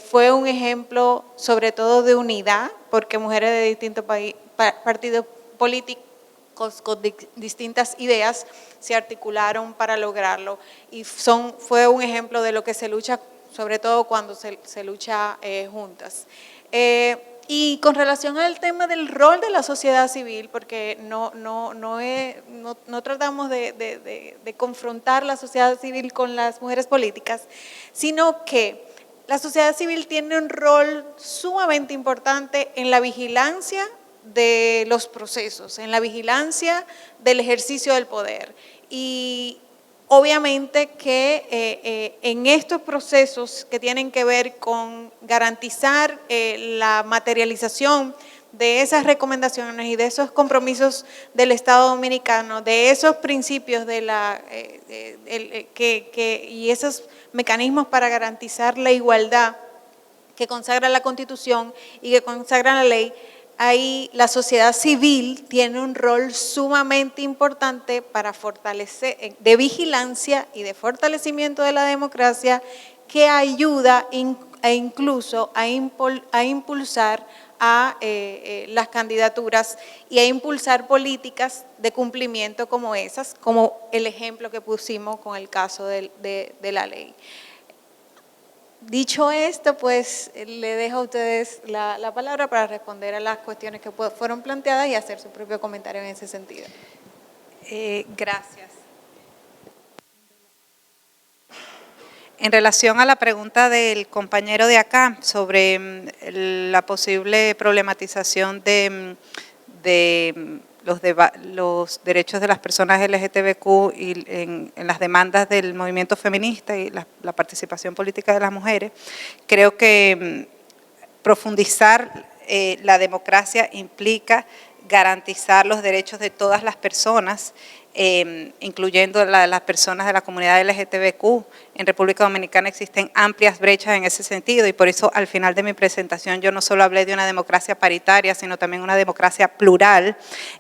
fue un ejemplo sobre todo de unidad, porque mujeres de distintos partidos políticos con distintas ideas se articularon para lograrlo, y fue un ejemplo de lo que se lucha, sobre todo cuando se lucha juntas. Y con relación al tema del rol de la sociedad civil, porque no tratamos de confrontar la sociedad civil con las mujeres políticas, sino que la sociedad civil tiene un rol sumamente importante en la vigilancia de los procesos, en la vigilancia del ejercicio del poder. Y obviamente que en estos procesos que tienen que ver con garantizar la materialización de esas recomendaciones y de esos compromisos del Estado Dominicano, de esos principios y esos mecanismos para garantizar la igualdad que consagra la Constitución y que consagra la ley, ahí la sociedad civil tiene un rol sumamente importante para fortalecer, de vigilancia y de fortalecimiento de la democracia, que ayuda incluso a impulsar a las candidaturas y a impulsar políticas de cumplimiento como esas, como el ejemplo que pusimos con el caso de la ley. Dicho esto, pues le dejo a ustedes la palabra para responder a las cuestiones que fueron planteadas y hacer su propio comentario en ese sentido. Gracias. En relación a la pregunta del compañero de acá sobre la posible problematización de los derechos de las personas LGTBQ y en las demandas del movimiento feminista y la participación política de las mujeres, creo que profundizar la democracia implica garantizar los derechos de todas las personas, incluyendo las personas de la comunidad LGTBQ. En República Dominicana existen amplias brechas en ese sentido y por eso al final de mi presentación yo no solo hablé de una democracia paritaria, sino también una democracia plural.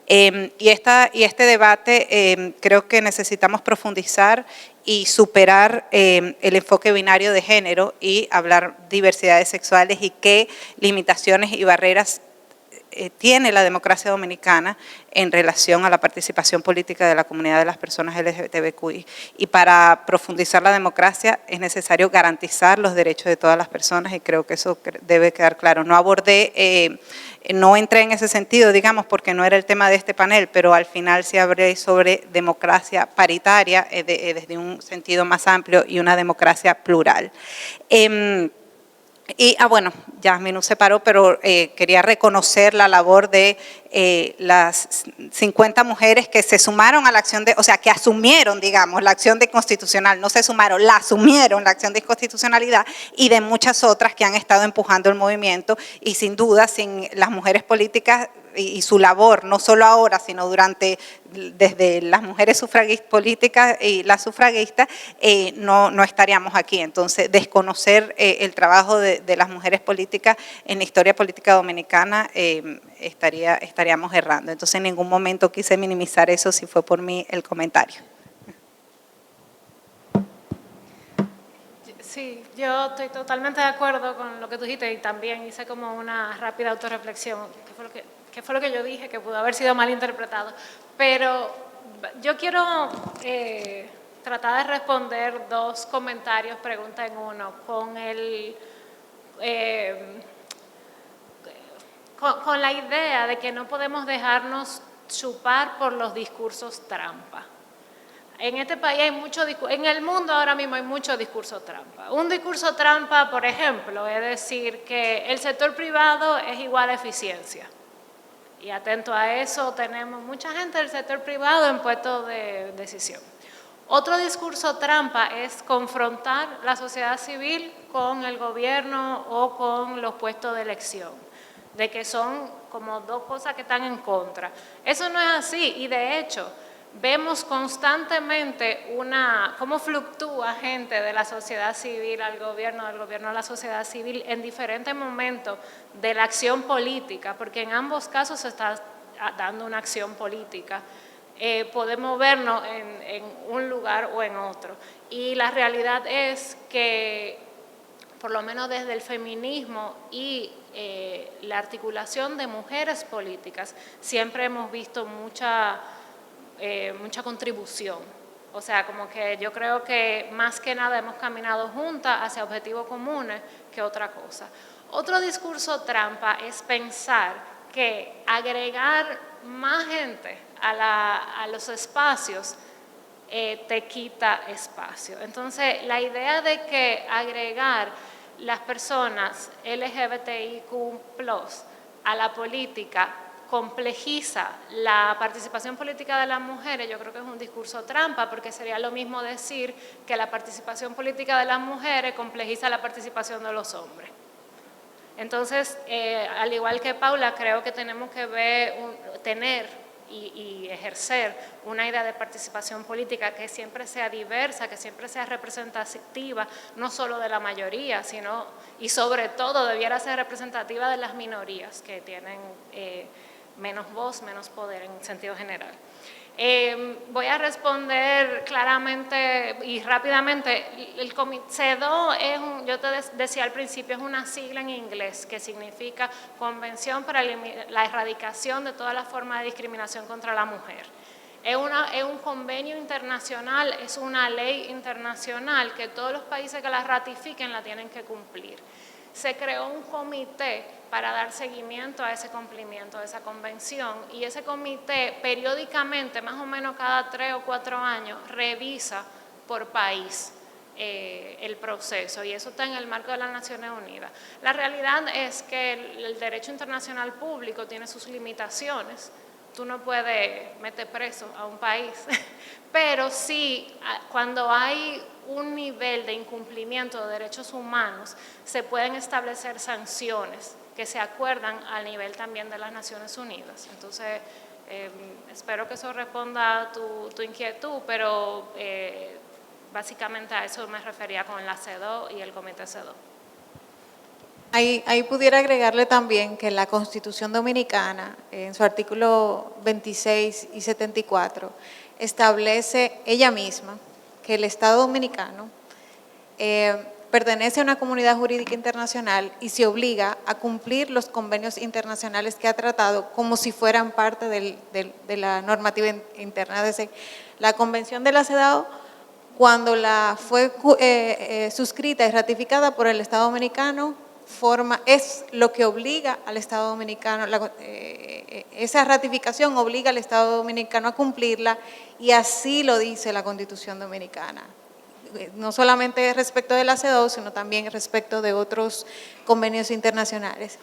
Y este debate creo que necesitamos profundizar y superar el enfoque binario de género y hablar diversidades sexuales y qué limitaciones y barreras tiene la democracia dominicana en relación a la participación política de la comunidad de las personas LGTBQI. Y para profundizar la democracia es necesario garantizar los derechos de todas las personas y creo que eso debe quedar claro. No abordé, no entré en ese sentido, digamos, porque no era el tema de este panel, pero al final sí hablé sobre democracia paritaria desde un sentido más amplio y una democracia plural. Y, bueno, Yasmín se paró, pero quería reconocer la labor de las 50 mujeres que se sumaron a la acción de, o sea, que asumieron, digamos, la acción de constitucional, no se sumaron, la asumieron, la acción de constitucionalidad, y de muchas otras que han estado empujando el movimiento, y sin duda, sin las mujeres políticas y su labor, no solo ahora, sino desde las mujeres sufragistas políticas y las sufragistas, no estaríamos aquí. Entonces, desconocer el trabajo de las mujeres políticas en la historia política dominicana, estaríamos errando. Entonces, en ningún momento quise minimizar eso, si fue por mí el comentario. Sí, yo estoy totalmente de acuerdo con lo que tú dijiste y también hice como una rápida autorreflexión, que fue lo que yo dije, que pudo haber sido mal interpretado. Pero yo quiero tratar de responder dos comentarios, pregunta en uno, con la idea de que no podemos dejarnos chupar por los discursos trampa. En este país hay mucho discurso, en el mundo ahora mismo hay mucho discurso trampa. Un discurso trampa, por ejemplo, es decir que el sector privado es igual a eficiencia. Y atento a eso, tenemos mucha gente del sector privado en puestos de decisión. Otro discurso trampa es confrontar la sociedad civil con el gobierno o con los puestos de elección, de que son como dos cosas que están en contra. Eso no es así y de hecho vemos constantemente cómo fluctúa gente de la sociedad civil al gobierno, del gobierno a la sociedad civil en diferentes momentos de la acción política, porque en ambos casos se está dando una acción política. Podemos vernos en un lugar o en otro. Y la realidad es que, por lo menos desde el feminismo y la articulación de mujeres políticas, siempre hemos visto mucha contribución. O sea, como que yo creo que más que nada hemos caminado juntas hacia objetivos comunes que otra cosa. Otro discurso trampa es pensar que agregar más gente a los espacios te quita espacio. Entonces, la idea de que agregar las personas LGBTIQ+ a la política complejiza la participación política de las mujeres, yo creo que es un discurso trampa, porque sería lo mismo decir que la participación política de las mujeres complejiza la participación de los hombres. Entonces, al igual que Paula, creo que tenemos que tener y ejercer una idea de participación política que siempre sea diversa, que siempre sea representativa, no solo de la mayoría, sino y sobre todo debiera ser representativa de las minorías que tienen menos voz, menos poder en sentido general. Voy a responder claramente y rápidamente. El CEDAW yo te decía al principio, es una sigla en inglés que significa Convención para la Erradicación de todas las formas de discriminación contra la mujer. Es un convenio internacional, es una ley internacional que todos los países que la ratifiquen la tienen que cumplir. Se creó un comité para dar seguimiento a ese cumplimiento de esa convención y ese comité periódicamente, más o menos cada 3 o 4 años, revisa por país el proceso y eso está en el marco de las Naciones Unidas. La realidad es que el derecho internacional público tiene sus limitaciones. Tú no puedes meter preso a un país, pero sí, cuando hay un nivel de incumplimiento de derechos humanos, se pueden establecer sanciones que se acuerdan a nivel también de las Naciones Unidas. Entonces, espero que eso responda a tu inquietud, pero básicamente a eso me refería con la CEDAW y el Comité CEDAW. Ahí pudiera agregarle también que la Constitución Dominicana, en su artículo 26 y 74, establece ella misma que el Estado Dominicano pertenece a una comunidad jurídica internacional y se obliga a cumplir los convenios internacionales que ha tratado como si fueran parte de la normativa interna. Es decir, la Convención de la CEDAW, cuando fue suscrita y ratificada por el Estado Dominicano, es lo que obliga al Estado Dominicano, esa ratificación obliga al Estado Dominicano a cumplirla, y así lo dice la Constitución Dominicana. No solamente respecto de la CEDAW, sino también respecto de otros convenios internacionales.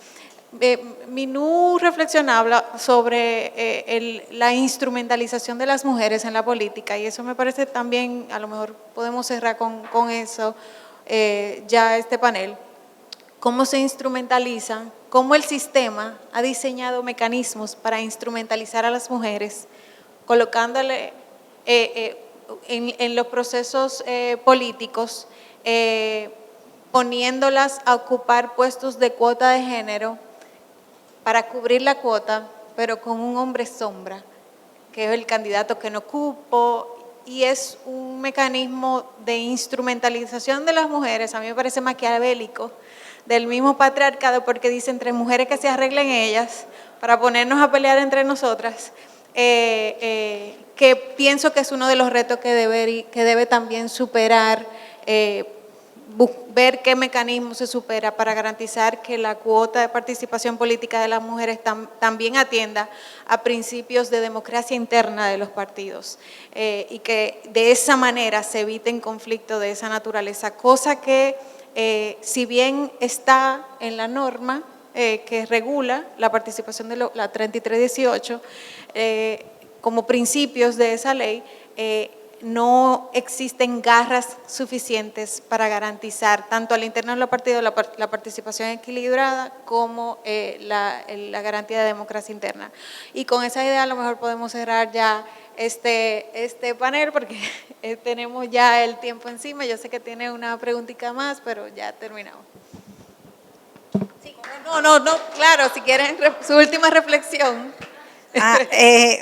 Minú reflexionaba sobre la instrumentalización de las mujeres en la política, y eso me parece también, a lo mejor podemos cerrar con eso ya este panel. Cómo se instrumentalizan, cómo el sistema ha diseñado mecanismos para instrumentalizar a las mujeres, colocándole en los procesos políticos, poniéndolas a ocupar puestos de cuota de género para cubrir la cuota, pero con un hombre sombra, que es el candidato que no cupo, y es un mecanismo de instrumentalización de las mujeres, a mí me parece maquiavélico, del mismo patriarcado, porque dice entre mujeres que se arreglen ellas para ponernos a pelear entre nosotras, que pienso que es uno de los retos que debe también superar, ver qué mecanismo se supera para garantizar que la cuota de participación política de las mujeres también atienda a principios de democracia interna de los partidos, y que de esa manera se eviten conflictos de esa naturaleza, cosa que si bien está en la norma que regula la participación de la 3318, como principios de esa ley, no existen garras suficientes para garantizar tanto al interno de los partidos la participación equilibrada como la garantía de democracia interna. Y con esa idea a lo mejor podemos cerrar ya este panel, porque tenemos ya el tiempo encima. Yo sé que tiene una preguntita más, pero ya terminamos. Sí, no, claro, si quieren su última reflexión.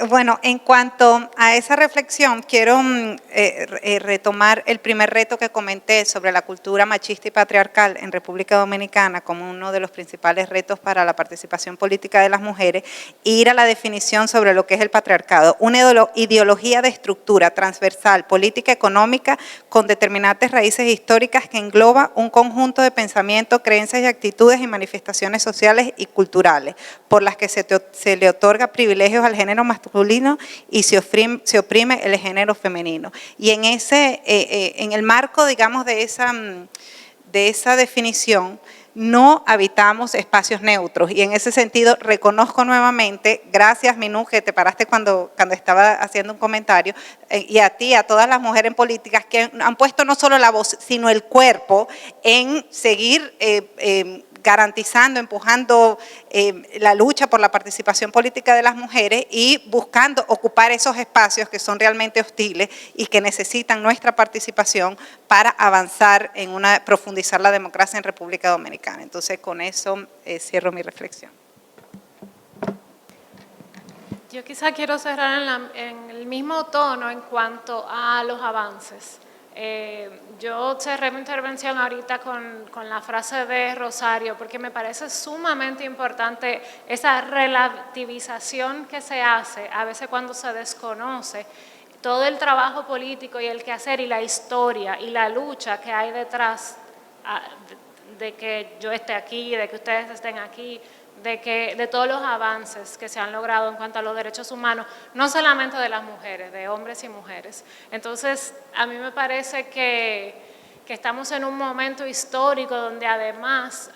Bueno, en cuanto a esa reflexión, quiero retomar el primer reto que comenté sobre la cultura machista y patriarcal en República Dominicana como uno de los principales retos para la participación política de las mujeres, e ir a la definición sobre lo que es el patriarcado, una ideología de estructura transversal, política económica, con determinantes raíces históricas que engloba un conjunto de pensamientos, creencias y actitudes y manifestaciones sociales y culturales, por las que se le otorga privilegios al género masculino y se oprime el género femenino. Y en el marco, digamos, de esa definición, no habitamos espacios neutros, y en ese sentido reconozco nuevamente, gracias Minú, que te paraste cuando estaba haciendo un comentario, y a ti, a todas las mujeres en políticas que han puesto no solo la voz, sino el cuerpo en seguir garantizando, empujando la lucha por la participación política de las mujeres y buscando ocupar esos espacios que son realmente hostiles y que necesitan nuestra participación para avanzar en profundizar la democracia en República Dominicana. Entonces, con eso cierro mi reflexión. Yo quizá quiero cerrar en el mismo tono en cuanto a los avances. Yo cerré mi intervención ahorita con la frase de Rosario, porque me parece sumamente importante esa relativización que se hace a veces cuando se desconoce todo el trabajo político y el quehacer y la historia y la lucha que hay detrás de que yo esté aquí, de que ustedes estén aquí, de todos los avances que se han logrado en cuanto a los derechos humanos, no solamente de las mujeres, de hombres y mujeres. Entonces, a mí me parece que estamos en un momento histórico donde además,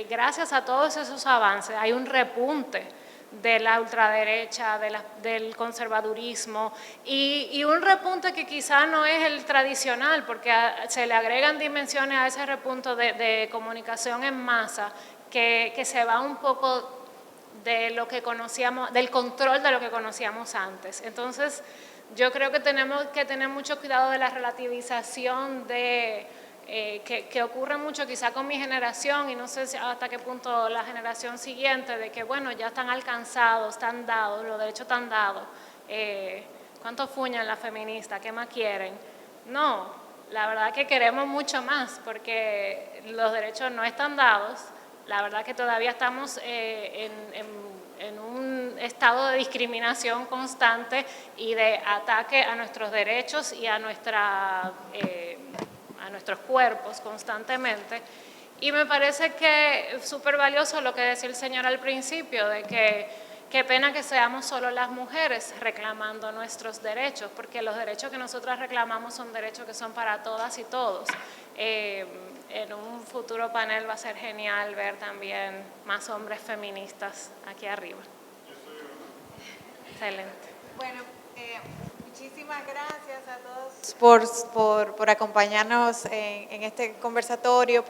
gracias a todos esos avances, hay un repunte de la ultraderecha, del conservadurismo, y un repunte que quizá no es el tradicional, porque se le agregan dimensiones a ese repunte de comunicación en masa que se va un poco de lo que conocíamos, del control de lo que conocíamos antes. Entonces, yo creo que tenemos que tener mucho cuidado de la relativización que ocurre mucho quizá con mi generación y no sé hasta qué punto la generación siguiente, de que bueno, ya están alcanzados, están dados, los derechos están dados. ¿Cuánto fuñan las feministas? ¿Qué más quieren? No, la verdad que queremos mucho más porque los derechos no están dados. La verdad que todavía estamos en un estado de discriminación constante y de ataque a nuestros derechos y a nuestros cuerpos constantemente. Y me parece que es súper valioso lo que decía el señor al principio, de que qué pena que seamos solo las mujeres reclamando nuestros derechos, porque los derechos que nosotras reclamamos son derechos que son para todas y todos. En un futuro panel va a ser genial ver también más hombres feministas aquí arriba. Excelente. Bueno, muchísimas gracias a todos por acompañarnos en este conversatorio,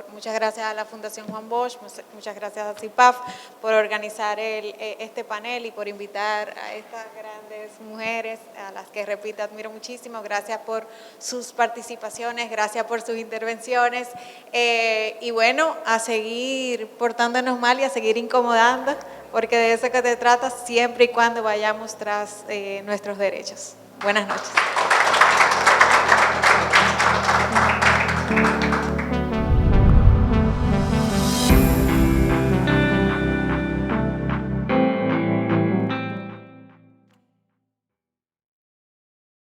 muchas gracias a la Fundación Juan Bosch, muchas gracias a CIPAF por organizar este panel y por invitar a estas grandes mujeres, a las que, repito, admiro muchísimo. Gracias por sus participaciones, gracias por sus intervenciones y bueno, a seguir portándonos mal y a seguir incomodando, porque de eso que se trata siempre y cuando vayamos tras nuestros derechos. Buenas noches.